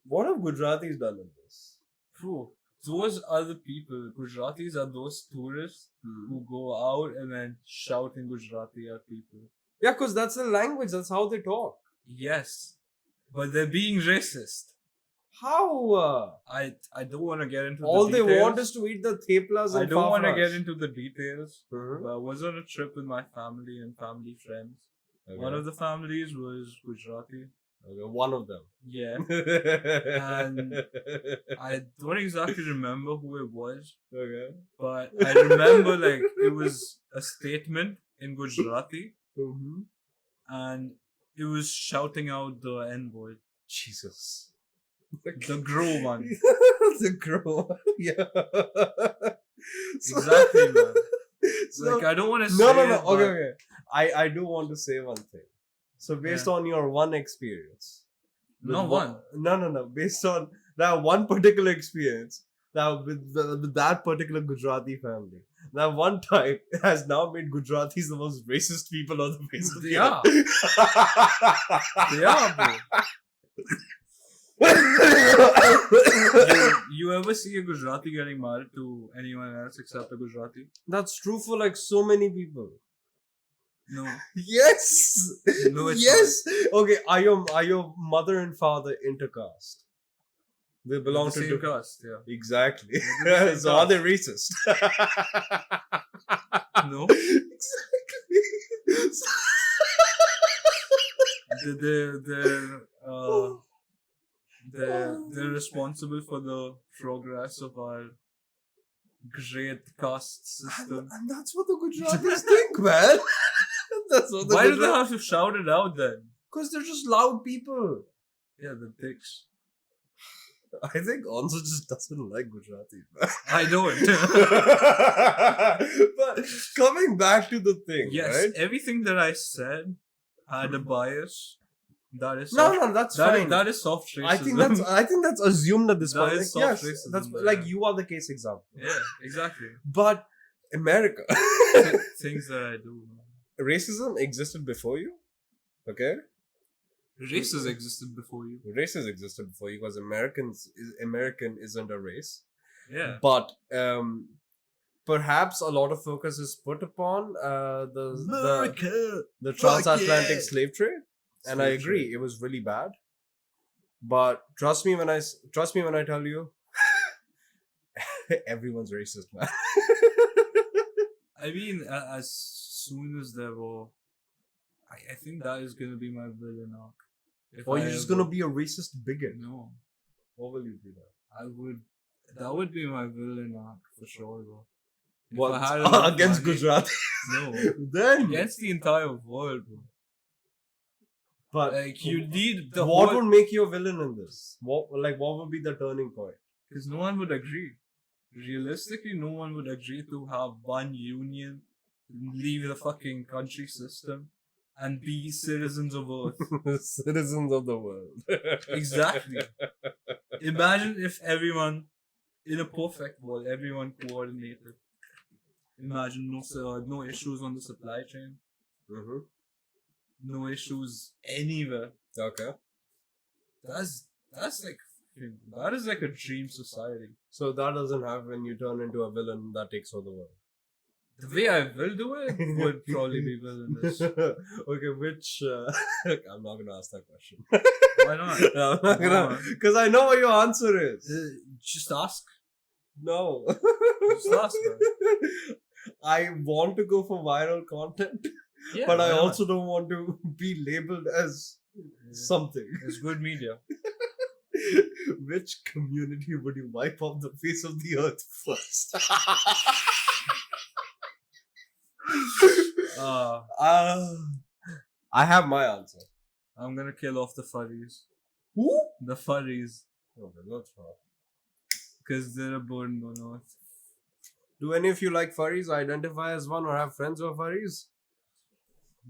What have Gujaratis done in this? Bro, those are the people. Gujaratis are those tourists who go out and then shout in Gujarati at people. Yeah, because that's the language, that's how they talk. Yes, but they're being racist. How? I don't want to get into All the they details. want is to eat the theplas and I don't want to fafras. get into the details. Mhm. But I was on a trip with my family and family friends. Okay. One of the families was Gujarati. Okay, one of them. Yeah. And I don't exactly remember who it was, Okay. but I remember like it was a statement in Gujarati Mm-hmm. and it was shouting out the N-word. Jesus. The grow one. The grow. Yeah. Exactly, man. So, Like I don't want to say no. it, Okay, but okay. I do want to say one thing. So based on your one experience. No one. No. Based on that one particular experience, that with that particular Gujarati family, that one time has now made Gujaratis the most racist people on the face of the Yeah. earth. They are, bro. You ever see a Gujarati getting married to anyone else except a Gujarati? That's true for like so many people. No. Yes. No, it's yes. Okay. Are your mother and father intercaste? They belong the to same caste, yeah. Exactly. They're the same So are they racist? No. Exactly. They're responsible for the progress of our great caste system. And that's what the Gujaratis think, man. That's what the Why do they have to shout it out then? Because they're just loud people. Yeah, the dicks. I think Onzo just doesn't like Gujarati. Man. I don't. But coming back to the thing, Yes, right? everything that I said had a bias. That is No, that's fine. That is soft racism. I think that's assumed at this That point. is Like, soft yes, racism, that's yeah. like you are the case example. Yeah, exactly. But America, Things that I do. racism existed before you. Okay, Races existed before you. races existed before you because American isn't a race. Yeah. But perhaps a lot of focus is put upon the transatlantic slave trade, and I agree it was really bad. But trust me when I tell you, everyone's racist, man. I mean, as soon as there were, I think that is gonna be my villain arc. If Or I you're just ever- gonna be a racist bigot. No, What will you be then? I would. That would be my villain arc for sure, bro. If What, I had enough against money- Gujarati? No, Then against the entire world, bro. but Like you need the what whole, would make you a villain in this? What would be the turning point? because no one would agree. Realistically, no one would agree to have one union, leave the fucking country system, and be citizens of Earth. Citizens of the world. Exactly. Imagine if everyone, in a perfect world, everyone coordinated. Imagine no issues on the supply chain, Mm-hmm. no issues anywhere. Okay. That's like that is like a dream society. So that doesn't happen when you turn into a villain that takes over the world. The way I will do it would probably be villainous. Okay, which I'm not gonna ask that question. Why not? No, I'm not Go gonna, on. because I know what your answer is. Just ask. No. Just ask, man. I want to go for viral content, Yeah, but I why not? also don't want to be labeled as something. It's good media. Which community would you wipe off the face of the earth first? I have my answer. I'm gonna kill off the furries. Who? The furries. Okay, that's wrong. Because they're a burden on Earth. Do any of you like furries? Identify as one or have friends who are furries?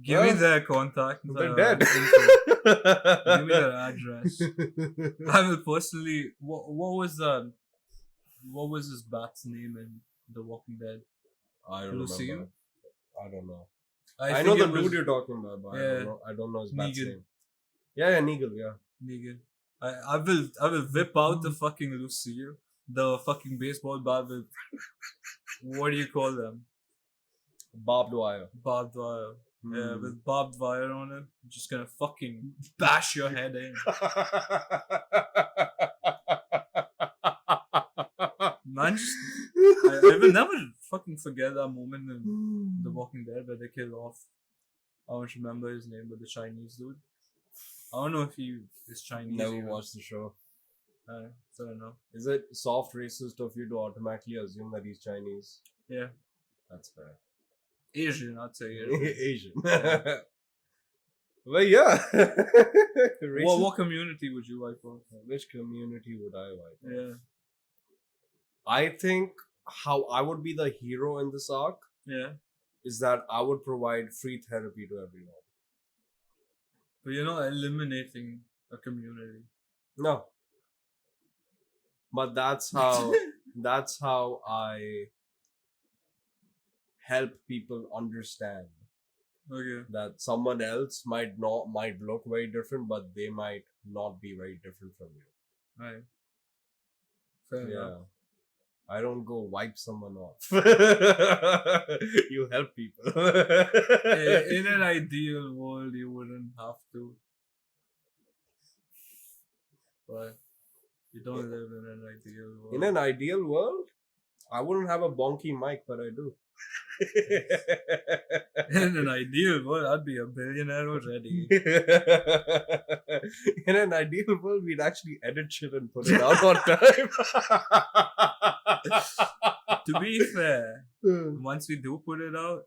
Give me their contact. They're dead. Give me their address. I will personally. What was his bat's name in The Walking Dead? I don't Lucille? remember. I don't know. I I know think the it was dude you're talking about, but Yeah. I don't know his bat's Negan. name. Yeah, Negan, yeah. Negan. I will whip out the fucking Lucille, the fucking baseball bat with what do you call them? Barbed wire. Barbed wire. Yeah, Hmm. with barbed wire on it. I'm just gonna fucking bash your head in. Man, I will never fucking forget that moment in The Walking Dead where they kill off. I don't remember his name, but the Chinese dude. I don't know if he is Chinese. Never even. watched the show. So I don't know. Is it soft racist of you to automatically assume that he's Chinese? Yeah. That's fair. Asian, I'd say Asian. Asian. Well, yeah. What community would you like for? Which community would I like? Yeah. I think how I would be the hero in this arc Yeah. is that I would provide free therapy to everyone. But you're not eliminating a community. No. But that's how I help people understand Okay. that someone else might look very different, but they might not be very different from you. Right. Fair Yeah. enough. I don't go wipe someone off. You help people. In an ideal world, you wouldn't have to. But you don't live in an ideal world. In an ideal world, I wouldn't have a bonky mic, but I do. In an ideal world, I'd be a billionaire already. In an ideal world, we'd actually edit shit and put it out on time. To be fair, once we do put it out,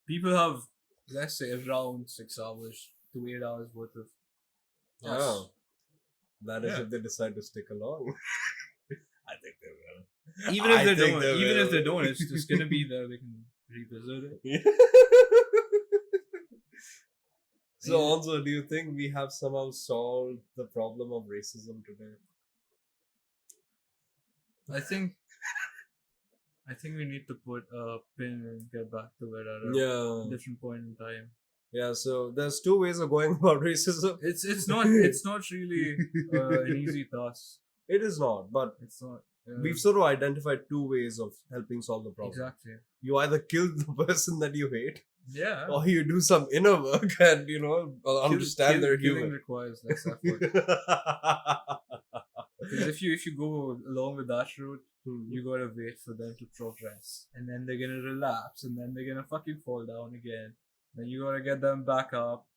people have, let's say, around 6 hours to 8 hours worth of us. Oh. That is Yeah. if they decide to stick along. I think they will. Even if I they think don't, they even if they will. don't, it's just gonna be there. They can revisit it. So, also, do you think we have somehow solved the problem of racism today? I think we need to put a pin and get back to it at a Yeah. different point in time. Yeah, so there's two ways of going about racism. It's not really an easy task. It is not, but It's not. we've sort of identified two ways of helping solve the problem. Exactly. You either kill the person that you hate, Yeah. or you do some inner work and, understand they're killing human. requires less effort. Because if you go along with that route, you gotta wait for them to progress, and then they're gonna relapse, and then they're gonna fucking fall down again. Then you gotta get them back up.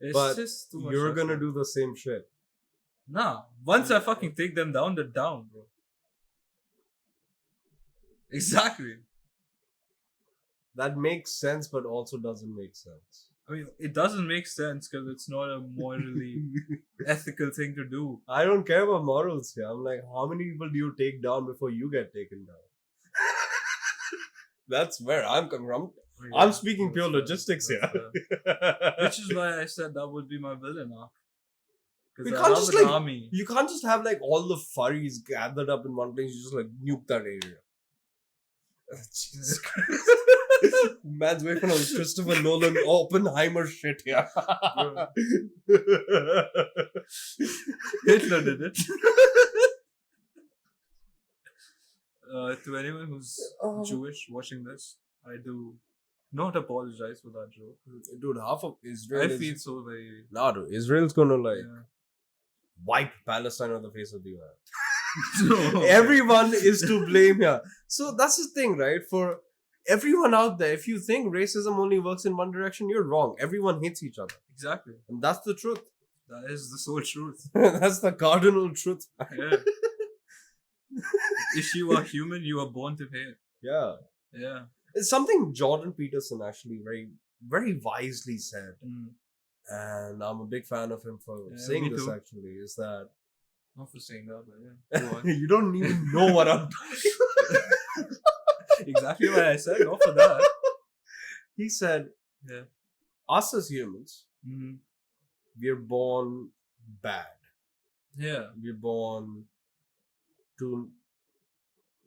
It's But just too much. You're gonna effort. do the same shit. Nah. Once I fucking take them down, they're down, bro. Exactly. That makes sense, but also doesn't make sense. I mean, it doesn't make sense because it's not a morally ethical thing to do. I don't care about morals here. I'm like, how many people do you take down before you get taken down? That's where I'm coming from. Yeah, I'm speaking pure that's logistics fair, here. that's fair. Which is why I said that would be my villain arc. Because You I can't have just an like army. you can't just have like all the furries gathered up in one place. You just like nuke that area. Jesus Christ. Man's waiting on Christopher Nolan Oppenheimer shit here. Hitler did it. To anyone who's Jewish watching this, I do not apologize for that joke. Dude, half of Israel I is... feel so very. Nah, dude, Israel's gonna like Yeah. wipe Palestine on the face of the earth. No. Everyone is to blame here. So that's the thing, right? For everyone out there, if you think racism only works in one direction, you're wrong. Everyone hates each other. Exactly. And that's the truth. That is the sole truth. That's the cardinal truth. Yeah. If you are human, you are born to hate. Yeah. Yeah. It's something Jordan Peterson actually very, very wisely said. Mm. And I'm a big fan of him for Yeah, saying me this too. actually, is that Not for saying that, but yeah. Go on. you don't even know what I'm talking about. exactly what I said. Go for that. He said, Yeah. us as humans, Mm-hmm. we're born bad. Yeah. We're born to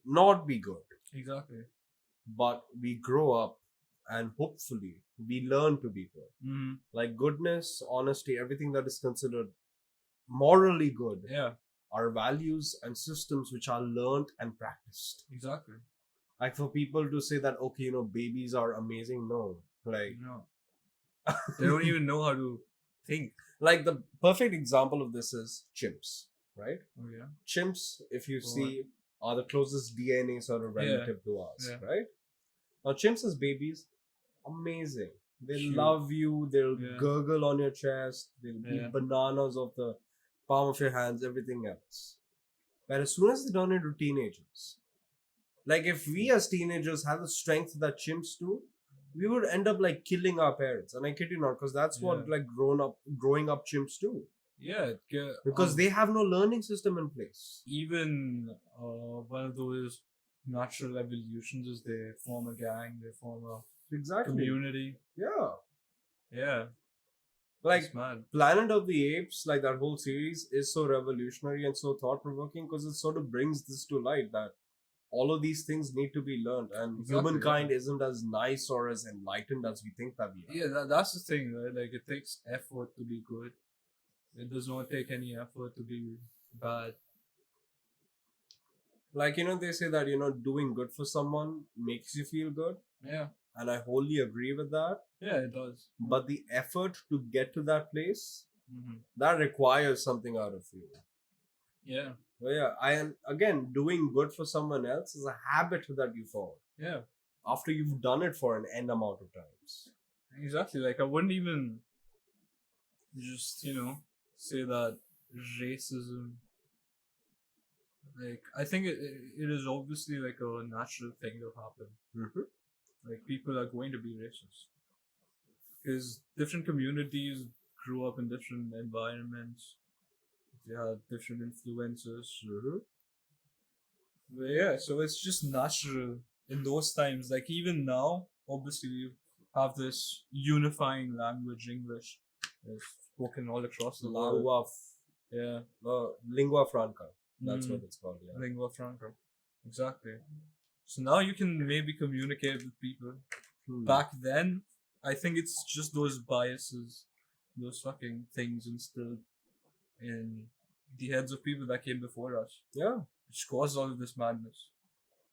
not be good. Exactly. But we grow up and hopefully we learn to be good. Mm-hmm. Like goodness, honesty, everything that is considered morally good Yeah. are values and systems which are learned and practiced. Exactly. Like for people to say that, okay, babies are amazing, no. Like, No. They don't even know how to think. like the perfect example of this is chimps, right? Oh yeah. Chimps, if you Go see, are the closest DNA sort of relative to us, Yeah. right? Now, chimps as babies, amazing. They'll Cute. love you, they'll Yeah. gurgle on your chest, they'll Yeah. eat bananas off the palm of your hands, everything else. But as soon as they turn into teenagers, like if we as teenagers have the strength that chimps do, we would end up like killing our parents. And I kid you not, because that's what Yeah. like growing up chimps do. Yeah. Because they have no learning system in place. even one of those natural evolutions is they form a gang, they form a Exactly. community. Yeah. Yeah. Like It's mad. Planet of the Apes, like that whole series is so revolutionary and so thought provoking because it sort of brings this to light that all of these things need to be learned, and Exactly, humankind isn't as nice or as enlightened as we think that we are. Yeah, that's the thing, right? Like it takes effort to be good. It does not take any effort to be bad. Like, they say that, doing good for someone makes you feel good, Yeah. and I wholly agree with that. Yeah, it does. But the effort to get to that place, Mm-hmm. that requires something out of you. Yeah. Well, yeah, and again, doing good for someone else is a habit that you form Yeah. after you've done it for an end amount of times. Exactly. Like I wouldn't even just, say that racism. Like I think it is obviously like a natural thing to happen. Mm-hmm. Like people are going to be racist because different communities grew up in different environments. They have different influences. Mm-hmm. But yeah, so it's just natural in those times. Like even now, obviously we have this unifying language, English, is spoken all across the world. Yeah, Lingua franca. That's Mm. what it's called. Yeah. lingua franca. Exactly. So now you can maybe communicate with people. Back then, I think it's just those biases, those fucking things instilled in the heads of people that came before us, Yeah. which caused all of this madness.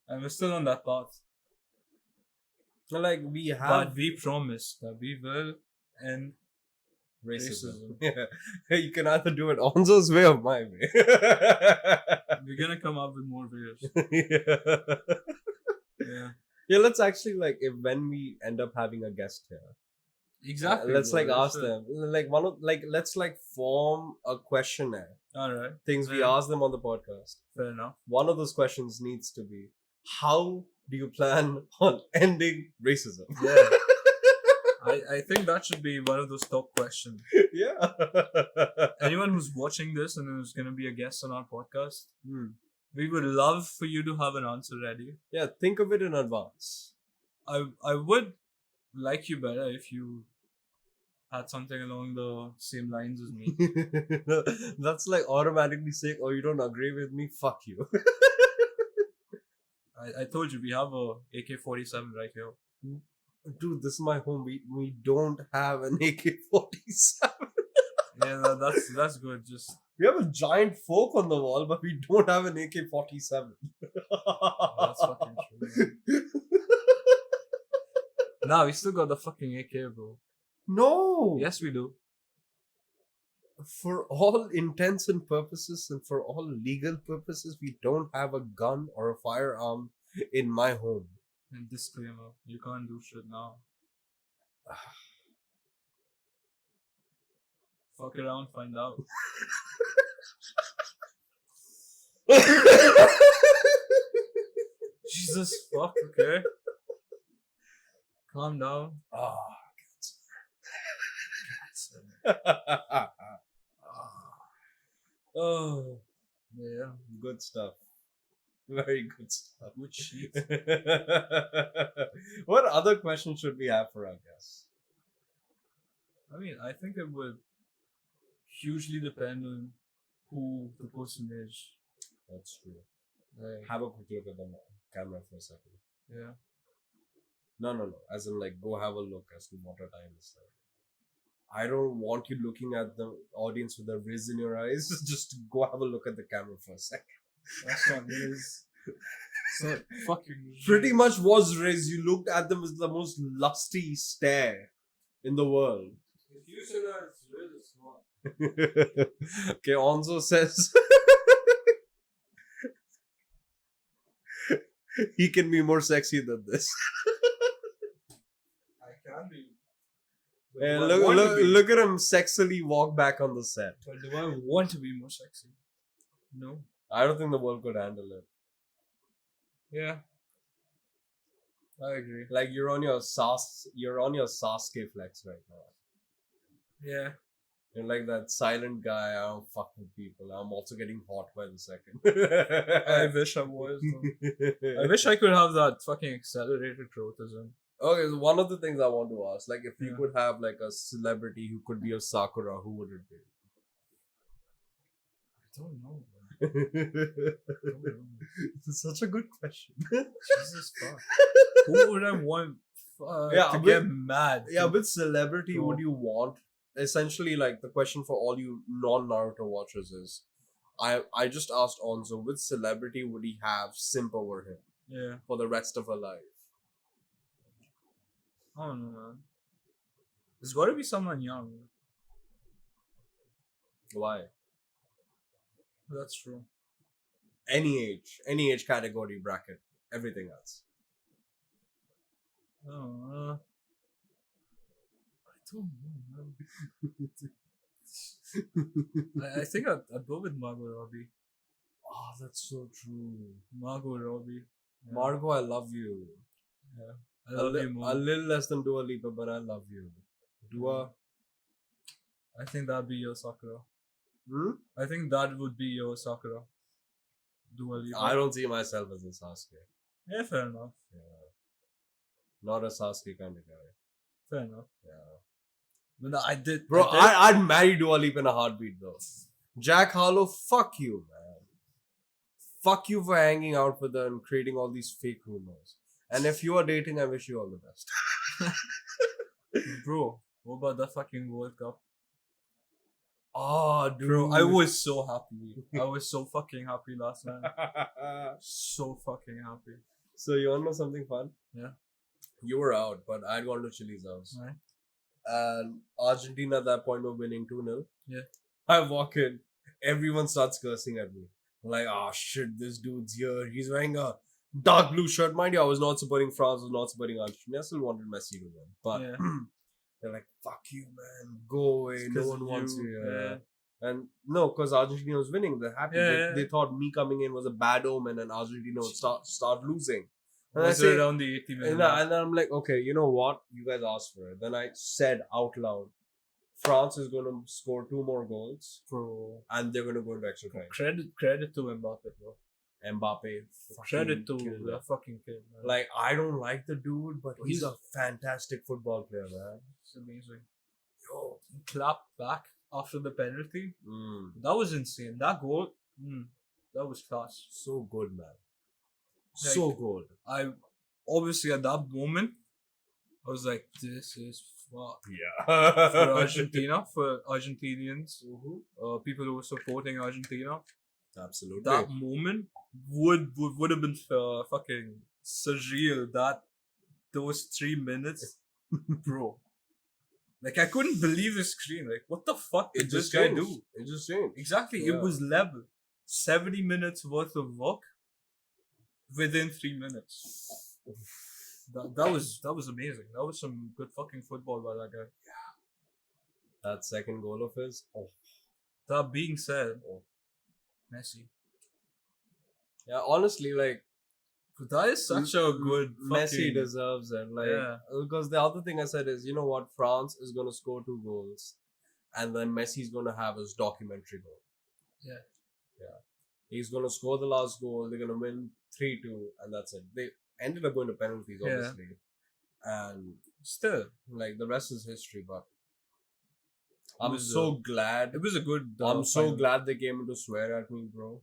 And we're still on that path. So, like we have But we promise that we will end racism. Yeah. You can either do it Onzo's way or my way. We're gonna come up with more ways. Yeah. Yeah. Yeah, let's actually when we end up having a guest here. Exactly. Let's bro, ask it. them. Let's form a questionnaire. Alright. Things we Yeah. ask them on the podcast. Fair enough. One of those questions needs to be, how do you plan on ending racism? Yeah. I think that should be one of those top questions. Yeah. Anyone who's watching this and who's gonna be a guest on our podcast, Hmm. we would love for you to have an answer ready. Yeah, think of it in advance. I would like you better if you had something along the same lines as me. That's like automatically saying, oh, you don't agree with me? Fuck you. I told you we have a AK-47 right here. Dude, this is my home. We don't have an AK-47. Yeah, that's good. Just We have a giant fork on the wall, but we don't have an AK-47. that's fucking true. Nah, we still got the fucking AK, bro. No! Yes, we do. For all intents and purposes and for all legal purposes, we don't have a gun or a firearm in my home. And disclaimer, you can't do shit now. Fuck around, find out. Jesus fuck, okay? Calm down. Ah, Oh, yeah. good stuff. Very good stuff. Good shit. What other questions should we have for our guests? I mean, I think it would hugely depend on who the person is. That's true. Like, Have a quick look at the camera for a second. yeah. No. As in, like, go have a look as to what a time is like. I don't want you looking at the audience with a riz in your eyes. Just go have a look at the camera for a second. That's not Riz. It's not fucking Pretty Riz. much was riz. You looked at them with the most lusty stare in the world. If you say that it's Riz, it's not. Okay, Onzo says he can be more sexy than this. I can be. Yeah, Do I want to be? look at him sexily walk back on the set. But do I want to be more sexy? No. I don't think the world could handle it. Yeah. I agree. Like you're on your Sasuke flex right now. Yeah. You're like that silent guy. I don't fuck with people. I'm also getting hot by the second. I wish I was. Though. I wish I could have that fucking accelerated growthism. Okay, so one of the things I want to ask, like, if you Yeah. could have like a celebrity who could be a Sakura, who would it be? I don't know. Man. It's such a good question. Jesus fuck. Who would I want to with- get mad? Yeah, with celebrity, Cool. would you want? Essentially, like the question for all you non-Naruto watchers is, I just asked Onzo, which celebrity would he have simp over him Yeah. for the rest of her life? I don't know, man. There's got to be someone young. Why? That's true. Any age category bracket, everything else. I don't know, man. I think I'd go with Margot Robbie. Oh, that's so true. Margot Robbie. Yeah. Margot, I love you. Yeah. I love you more. A little less than Dua Lipa, but I love you. Dua. I think that'd be your Sakura. Hmm? I think that would be your Sakura. Dua Lipa. I don't see myself as a Sasuke. Yeah, fair enough. Yeah. Not a Sasuke kind of guy. Fair enough. Yeah. But no, I did. Bro, I did- I'd marry Dua Lipa in a heartbeat though. Jack Harlow, fuck you, man. Fuck you for hanging out with her and creating all these fake rumors. And if you are dating, I wish you all the best. Bro, what about the fucking World Cup? Oh, dude. Bro, I was so happy. I was so fucking happy last night. So fucking happy. So you wanna know something fun? Yeah. You were out, but I'd gone to Chili's house. Right? And Argentina at that point were winning 2-0. Yeah. I walk in, everyone starts cursing at me. I'm like, oh shit, this dude's here. He's wearing a dark blue shirt. Mind you, I was not supporting France, I was not supporting Argentina. I still wanted Messi to win. But Yeah. they're like, fuck you, man. Go away. It's No 'cause one of wants you, you. Yeah. yeah. And no, because Argentina was winning. They're happy. Yeah, They thought me coming in was a bad omen and Argentina would start losing. And Was I it say, around the 80 minute and, mark? and then I'm like, okay, you know what? You guys asked for it. Then I said out loud, France is going to score 2 more goals Bro. and they're going to go into extra time. Credit to Mbappe, bro. Mbappe. Credit to fucking killed the it. fucking kid, man. Like, I don't like the dude, but he's He's- a fantastic football player, man. It's amazing. Yo. He clapped back after the penalty. Mm, That was insane. That goal, that was class. so good, man. Like- So good. I obviously at that moment, I was like, this is fuck. Yeah. For Argentina, for Argentinians, Mhm. people who were supporting Argentina, Absolutely. that moment would have been fucking surreal. Those 3 minutes, bro. Like I couldn't believe the screen. Like what the fuck did this guy changed. do? It just changed. Exactly, Yeah. it was level. 70 minutes worth of work within 3 minutes. That was amazing. That was some good fucking football by that guy. That second goal of his. Oh. That being said, Messi. Yeah, honestly, like, But that is such a good Messi fucking- deserves it. Like, Yeah. because the other thing I said is, you know what? France is going to score 2 goals, and then Messi's going to have his documentary goal. Yeah. Yeah. He's gonna score the last goal. They're gonna win 3-2, and that's it. They ended up going to penalties, Yeah. obviously, and Still, like the rest is history. But It I'm was so glad. it was a good. I'm so final. glad they came in to swear at me, bro.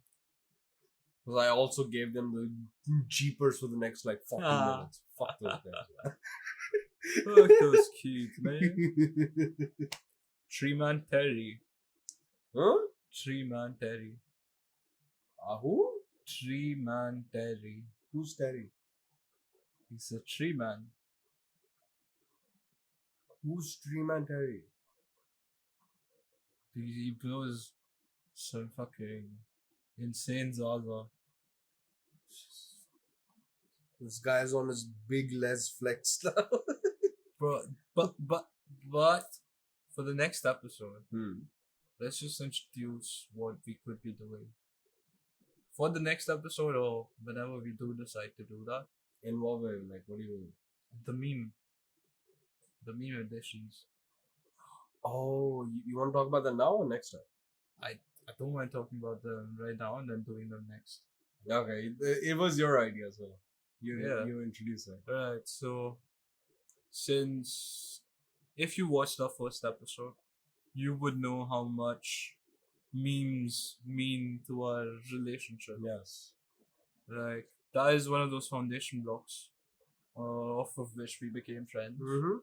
Because I also gave them the jeepers for the next like 40 minutes. Fuck those guys. Fuck those kids, man. Three-man Terry. Huh? Three-man Terry. Who? Three-man Terry. Who's Terry? He's a three-man. Who's Three-Man Terry? He blows some fucking insane Zaza. This guy's on his big Les flex now. Bro, but for the next episode, let's just introduce what we could be doing. For the next episode or whenever we do decide to do that. Involving, like, what do you mean? The meme. The meme editions. Oh, you want to talk about that now or next time? I don't mind talking about them right now and then doing them next. Okay, it was your idea, so you introduce it. Right, so since if you watched our first episode, you would know how much memes mean to our relationship. Yes. Like that is one of those foundation blocks off of which we became friends. Mm-hmm.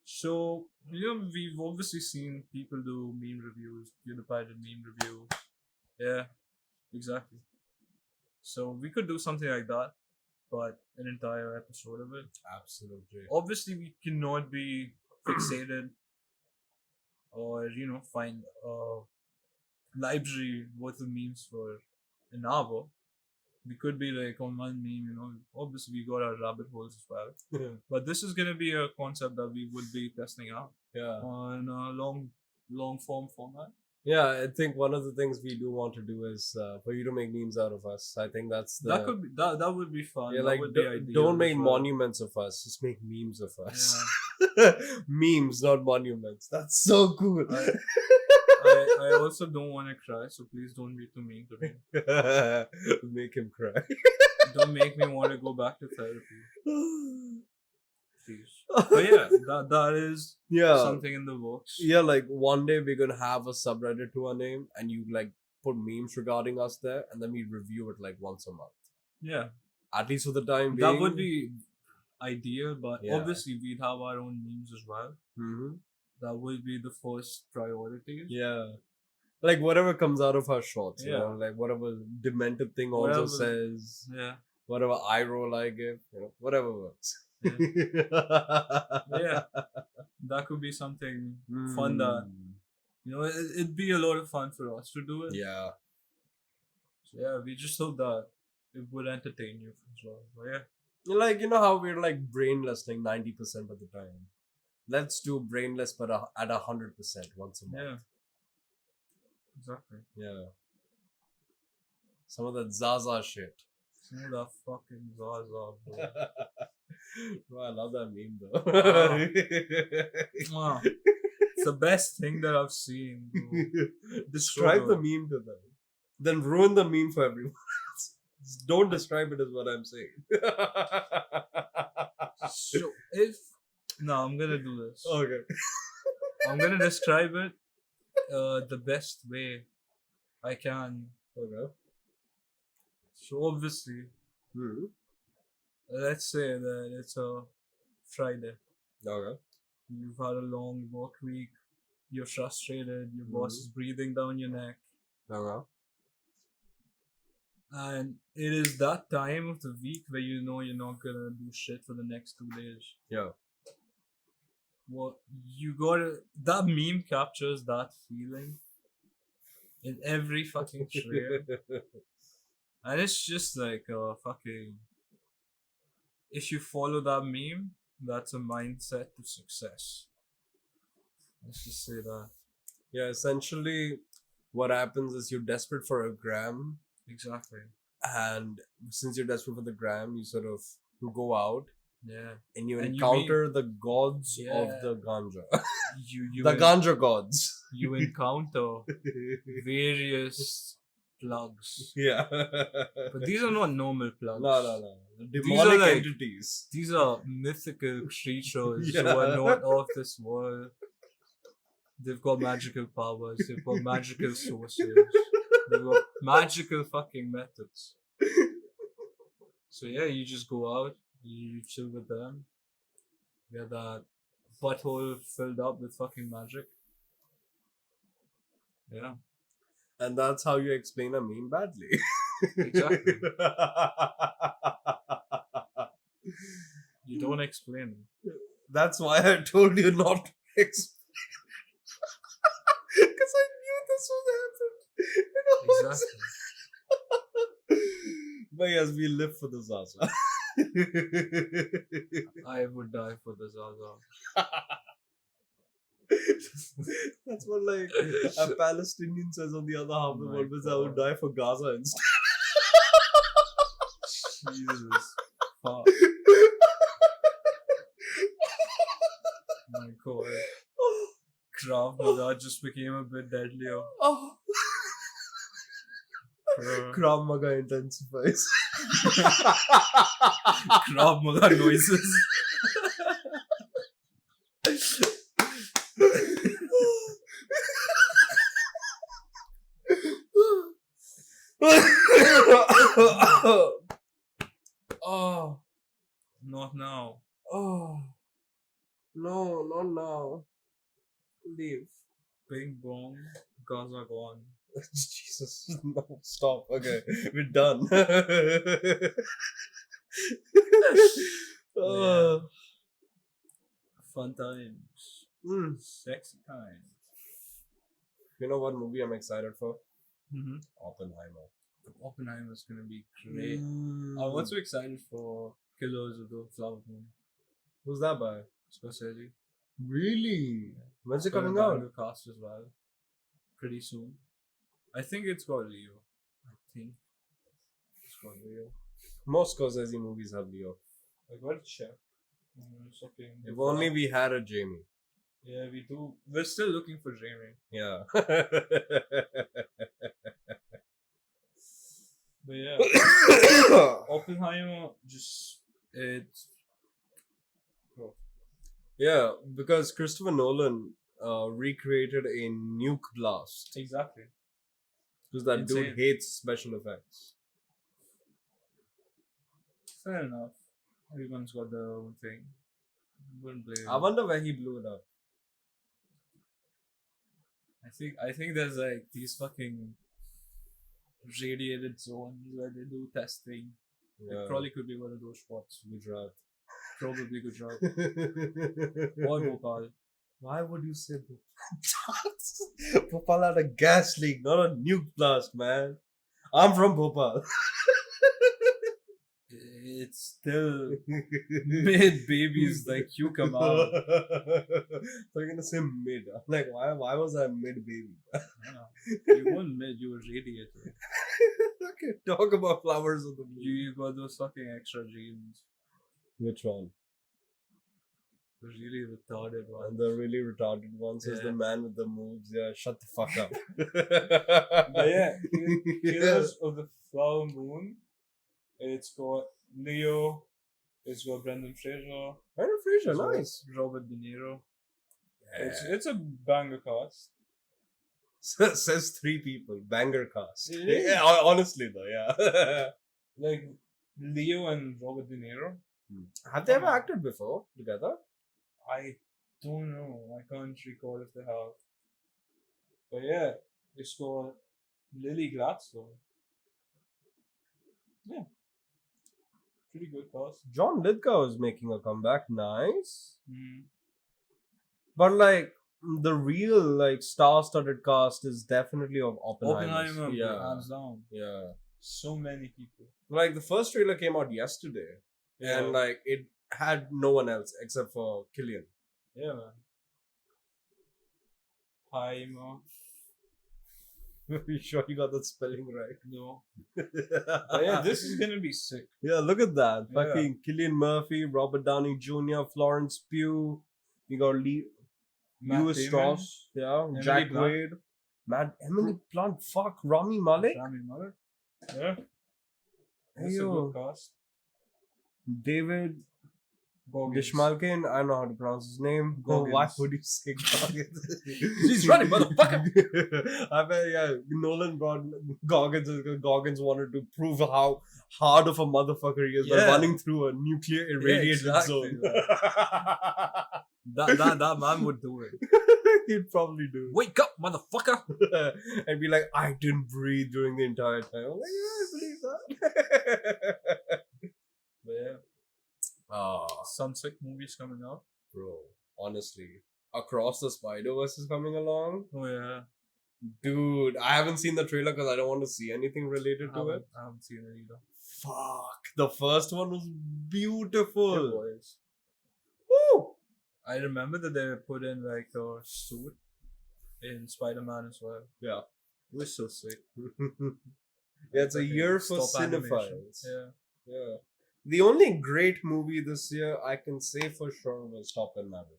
So, we've obviously seen people do meme reviews, Unified meme review. Yeah, exactly. So we could do something like that, but an entire episode of it. Absolutely. Obviously, we cannot be fixated or, find a library worth of memes for an hour. We could be like on one meme, obviously we got our rabbit holes as well. But this is going to be a concept that we would be testing out on a long form format. Yeah, I think one of the things we do want to do is for you to make memes out of us. I think that's that would be fun. Yeah, that like would be ideal don't make as well. monuments of us. Just make memes of us. Yeah. Memes, not monuments. That's so cool. I also don't want to cry, so please don't be too mean to me. Make him cry. Don't make me want to go back to therapy. Please. But yeah, that is something in the works. Yeah, like one day we're gonna have a subreddit to our name, and you like put memes regarding us there, and then we review it like once a month. Yeah. At least for the time being. That would be ideal, but obviously we'd have our own memes as well. Mm-hmm. That would be the first priority. Yeah. Like whatever comes out of our shorts, Yeah. like whatever demented thing also says. Yeah. Whatever eye roll I give, whatever works. Yeah. Yeah. That could be something fun that, it'd be a lot of fun for us to do it. Yeah. So yeah, we just hope that it would entertain you as well. But yeah. Like, how we're like brainless like 90% of the time. Let's do brainless but at 100% once a month. Yeah. Exactly. Yeah. Some of that Zaza shit. Some of that fucking Zaza, bro. Bro, I love that meme though. Wow. It's the best thing that I've seen, bro. Describe the meme to them. Then ruin the meme for everyone else. Don't describe it as what I'm saying. So no, I'm gonna do this. Okay. I'm gonna describe it the best way I can. Okay. So obviously, let's say that it's a Friday. Okay. You've had a long work week. You're frustrated. Your boss is breathing down your neck. Okay. And it is that time of the week where you know you're not gonna do shit for the next 2 days. Yeah. Well, that meme captures that feeling in every fucking shred. And it's just like if you follow that meme, that's a mindset to success. Let's just say that. Yeah, essentially what happens is you're desperate for a gram. Exactly. And since you're desperate for the gram, you sort of go out. Yeah. And you encounter the gods of the ganja. The ganja gods. You encounter various plugs. Yeah. But these are not normal plugs. No. These are Demonic like- entities. These are mythical creatures who Yeah. are not of this world. They've got magical powers. They've got magical sources. They've got magical fucking methods. So yeah, you just go out, you chill with them. Get that butthole filled up with fucking magic. Yeah. And that's how you explain a meme badly. Exactly. You don't explain. That's why I told you not to explain. Because I knew this would happen. You know what? Exactly. But yes, we live for the Zaza. I would die for the Zaza. That's what like a Palestinian says on the other half of the My world, is I would God. die for Gaza instead. Jesus. Fuck. My God. Krav Maga just became a bit deadlier. Oh. Krav Krav Maga intensifies. Maga noises. Oh, Not now. oh, no, not now. Leave. Bing bong. Gaza gone. Jesus, no, stop. Okay, we're done. Oh. Fun times. Mm. Sexy times. You know what movie I'm excited for? Mm-hmm. Oppenheimer. Oppenheimer's gonna be great. Mm. I'm also excited for Killers of the Flower Moon. Who's that by? Scorsese. Really? When's it Got a coming out? banger cast as well. Pretty soon. I think it's got Leo. I think it's got Leo. Most Scorsese movies have Leo. I gotta check. It's okay. If only we had a Jamie. Yeah, we do. We're still looking for Jamie. Yeah. But yeah, Oppenheimer just it's Yeah, because Christopher Nolan recreated a nuke blast. exactly. Because that Insane. dude hates special effects. Fair enough. Everyone's got their own thing. Wouldn't blame. I wonder where he blew it up. I think there's like these fucking radiated zones where they do testing. Yeah. It probably could be one of those spots. Gujarat. Probably Gujarat. Or Bhopal. Why would you say Bhopal? Bhopal had a gas leak, not a nuke blast, man. I'm from Bhopal. It's still made babies like you come out. So you're gonna say mid. I'm like, why was I mid baby? You weren't mid, you were radiated. Okay, talk about flowers of the moon. You got those fucking extra genes. Which one? The really retarded And ones. the really retarded one says Yeah. the man with the moves. Yeah, shut the fuck up. But yeah, Killers of the Flower Moon. It's got Leo. It's got Brendan Fraser. Brendan Fraser, It's got nice. Robert De Niro. Yeah. It's a banger cast. Says 3 people. Banger cast. It is. Yeah, honestly though, yeah. Like Leo and Robert De Niro. Have they ever acted before together? I don't know. I can't recall if they have. But yeah, it's got Lily Gladstone. Yeah. Pretty good cast. John Lithgow is making a comeback. Nice. Mm. But like the real like star-studded cast is definitely of Oppenheimer. Oppenheimer, Yeah. hands down. Yeah. So many people. Like the first trailer came out yesterday. And like it had no one else except for Killian. Yeah, man. Heimer. You sure you got that spelling right? No. But yeah, this is gonna be sick. Yeah, look at that. Yeah. Fucking Killian Murphy, Robert Downey Jr., Florence Pugh. You got Matt Lewis Damon, Strauss. Yeah. Emily Jack Blunt. Wade. Mad Emily Blunt. Fuck. Rami Malek. Rami Malek. Yeah. Hey, That's a yo. good cast. David Goggins. Gishmalkin. I don't know how to pronounce his name. Goggins. Why would you say Goggins? He's running, motherfucker. I bet, yeah, Nolan brought Goggins because Goggins wanted to prove how hard of a motherfucker he is by Yeah. running through a nuclear irradiated exactly, zone. That man would do it. He'd probably do Wake up, motherfucker. it. And be like, I didn't breathe during the entire time. I'm like, yeah, I believe that. But yeah, Ah, some sick movies coming out. bro, honestly. Across the Spider-Verse is coming along. Oh yeah. Dude, I haven't seen the trailer because I don't want to see anything related to it. I haven't seen it either. Fuck. The first one was It beautiful. was. Woo! I remember that they put in like a suit in Spider-Man as well. Yeah. It was so sick. Yeah, it's a Fucking year for stop animation. cinephiles. Yeah. Yeah. The only great movie this year I can say for sure was Top Gun Maverick.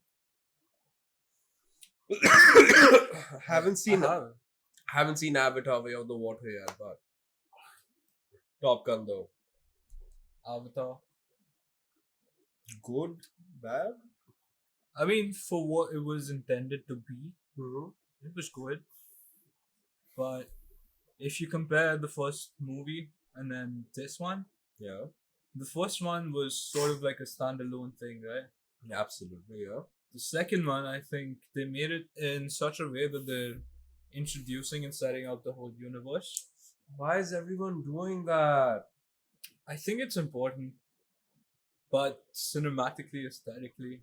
haven't seen I haven't seen Avatar Way of the Water yet, but Top Gun though. Avatar. Good, bad. I mean, for what it was intended to be, Mm-hmm. it was good. But if you compare the first movie and then this one, Yeah, the first one was sort of like a standalone thing, right? absolutely. Yeah. The second one, I think they made it in such a way that they're introducing and setting out the whole universe. Why is everyone doing that? I think it's important, but cinematically, aesthetically,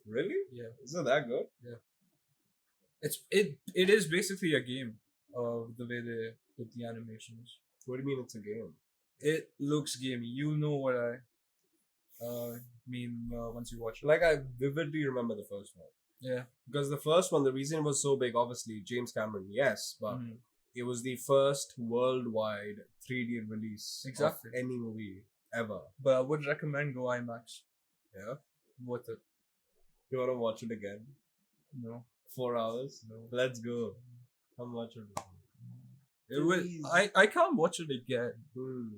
Really? yeah, Is it that good? it is basically a game of the way they did the animations. What do you mean it's a game? It looks gamey. You know what I mean once you watch it. Like, I vividly remember the first one. Yeah. Because the first one, the reason it was so big, obviously, James Cameron, yes, but Mhm. it was the first worldwide 3D release Exactly. of any movie ever. But I would recommend go IMAX. Yeah? Worth it. You want to watch it again? No. 4 hours? No. Let's go. How much of it? It will, Please. I can't watch it again Hmm.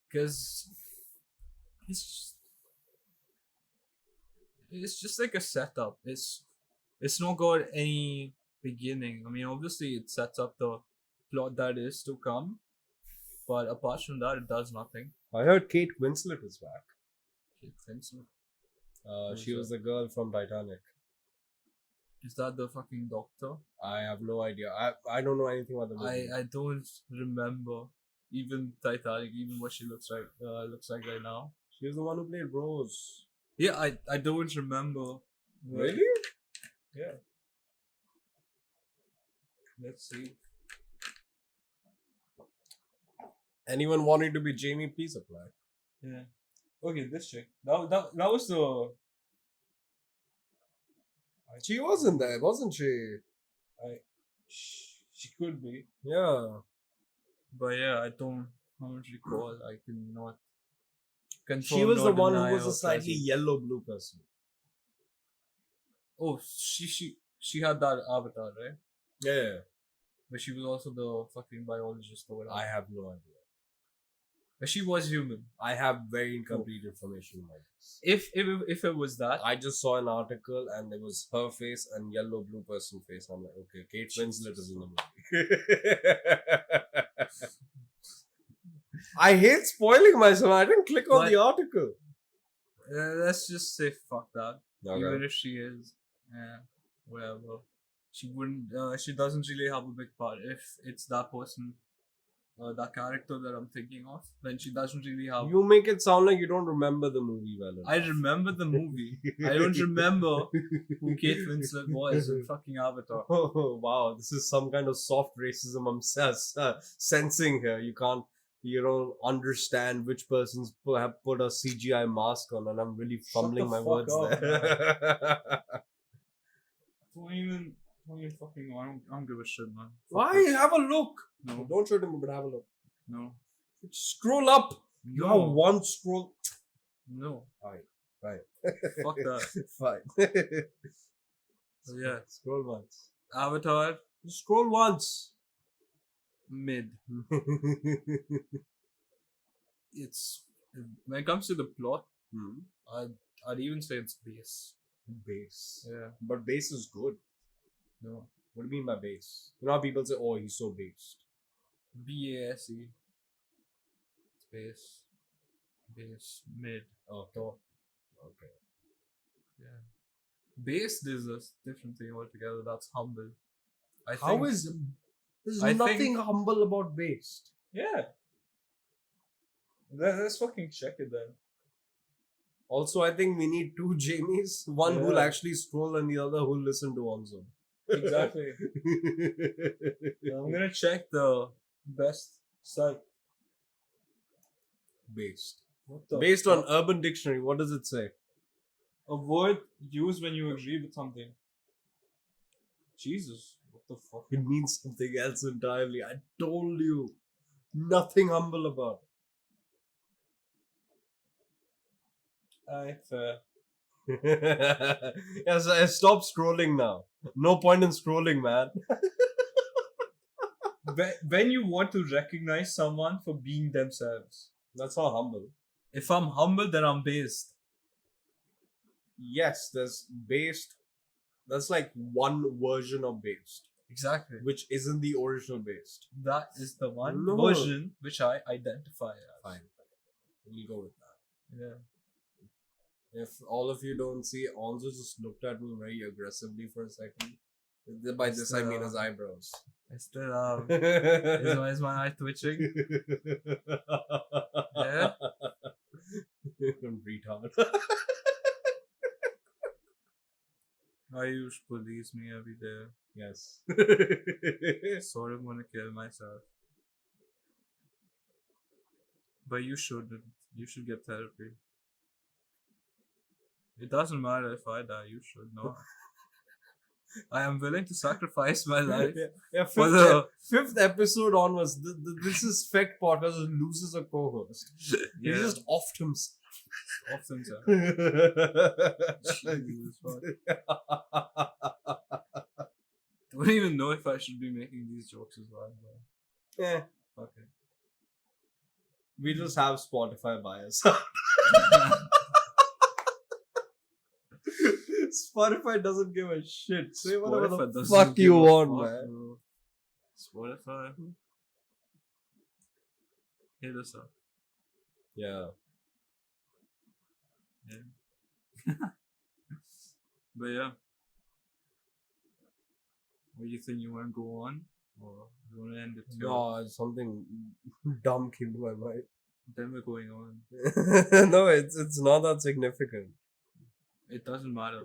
because it's just like a setup. It's not got any beginning. I mean, obviously it sets up the plot that is to come, but apart from that, it does nothing. I heard Kate Winslet is back. Kate Winslet. She Who's was the girl from Titanic. Is that the fucking doctor? I have no idea. I don't know anything about the movie. I don't remember even Titanic, even what she looks like right now. She was the one who played Rose. Yeah, I don't remember. Really? Yeah. Let's see. Anyone wanting to be Jamie, please apply. Yeah. Okay, this chick. That was the. She wasn't there, wasn't she? She could be, Yeah. but yeah, I don't recall. I cannot confirm. She was nor the one deny who was or a slightly present. yellow-blue person. Oh, she had that avatar, right? Yeah. But she was also the fucking biologist or whatever. I have no idea. But she was human. I have very incomplete information like this. If it was that, I just saw an article and there was her face and yellow-blue person face. I'm like, okay, Kate Winslet is in the movie. I hate spoiling myself. I didn't click on But- the article. let's just say fuck that. Okay. Even if she is, whatever. She wouldn't. She doesn't really have a big part. If it's that person, that character that I'm thinking of, then she doesn't really have. You make it sound like you don't remember the movie well enough. I remember the movie. I don't remember who Kate Winslet was in fucking Avatar. Oh, wow, this is some kind of soft racism I'm sensing here. You don't understand which persons have put a CGI mask on, and I'm really fumbling my fuck words up, there. Don't even fucking. I don't give a shit, man. Fuck Why? it. Have a look. No. Don't show them, but have a look. No. Scroll up. You have No. one scroll. No. Fine. Fuck that. Fine. So yeah, Scroll once. Avatar. Just scroll once. Mid. It's when it comes to the plot, I'd even say it's base. Base. Yeah. But base is good. No. What do you mean by base? You know how people say, oh, he's so based. BASE. It's base. Base. Mid. Oh, Top. okay. Yeah. Based is a different thing altogether. That's humble. There's I nothing think- humble about based. Yeah. Let's fucking check it then. Also, I think we need two Jamies. One who'll Yeah. actually scroll and the other who'll listen to ONzo. Exactly. I'm gonna check the best site. Based. What the Based on fuck? Urban Dictionary, what does it say? A word used when you agree with something. Jesus, what the fuck? It means something else entirely. I told you. Nothing humble about Fair. it. Yes, I stop scrolling now. No point in scrolling, man. When you want to recognize someone for being themselves. That's not humble. If I'm humble, then I'm based. Yes, there's based. That's like one version of based, Exactly. which isn't the original based. That is the one No. version which I identify as. Fine. We'll go with that. Yeah. If all of you don't see, Onzo just looked at me very aggressively for a second. By this I mean his eyebrows. I still is my eye twitching? Yeah. Retard. I use police me every day. Yes. Sort of want to kill myself. But you shouldn't. You should get therapy. It doesn't matter if I die, you should not. I am willing to sacrifice my life. Yeah, For the fifth episode onwards, this is Fecked podcast who loses a co-host. He yeah, just offed himself. often so. Jesus, fuck. Don't even know if I should be making these jokes as well. But Yeah, okay. we just have Spotify bias. Spotify doesn't give a shit. Say whatever Spotify the doesn't fuck give you a want, fuck, man. bro. Spotify. Hit us up. Yeah. But yeah. What do you think, you want to go on? Or you want to end it here? No, something dumb came to my mind. Then we're going on. No, it's not that significant. It doesn't matter.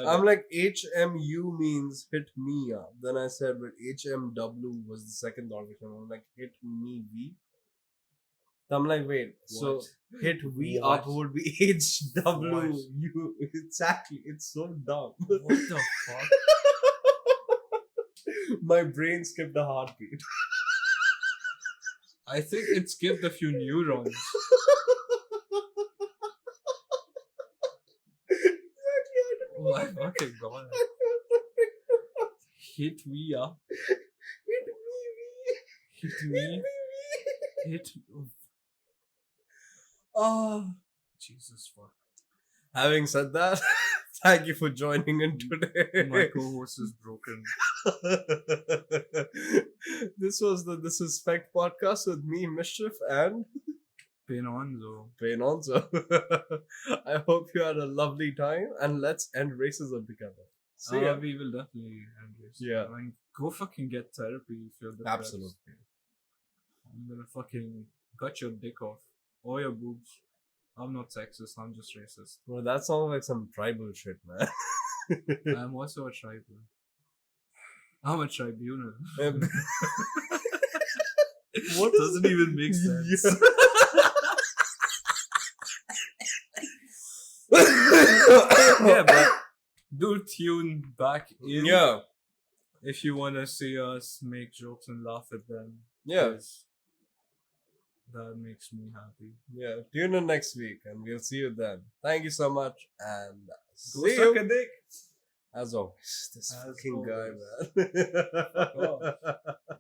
I'm like HMU means hit me up. Then I said, but HMW was the second option. I'm like, hit me V. I'm like, wait, so What? hit V What? up would be HWU. Exactly. It's so dumb. What the fuck? My brain skipped a heartbeat. I think it skipped a few neurons. Oh my fucking god. Hit me up. Hit me. Hit. Oh. Jesus fuck. Having said that, thank you for joining in today. My co-host is broken. This was the This Is Fecked podcast with me, MishChief and ONzo. ONzo. I hope you had a lovely time and let's end racism together. See ya. We will definitely end this. Yeah. I mean, go fucking get therapy if you're depressed. Absolutely. I'm gonna fucking cut your dick off. Or your boobs. I'm not sexist, I'm just racist. Well, that sounds like some tribal shit, man. I'm also a tribal. I'm a tribunal. What doesn't even make sense. Yeah, but do tune back in Yeah. if you want to see us make jokes and laugh at them. Yeah. 'cause that makes me happy. Yeah. Tune in next week and we'll see you then. Thank you so much and Go see suck you. a dick. As always, this As fucking guy, always. man. Fuck off.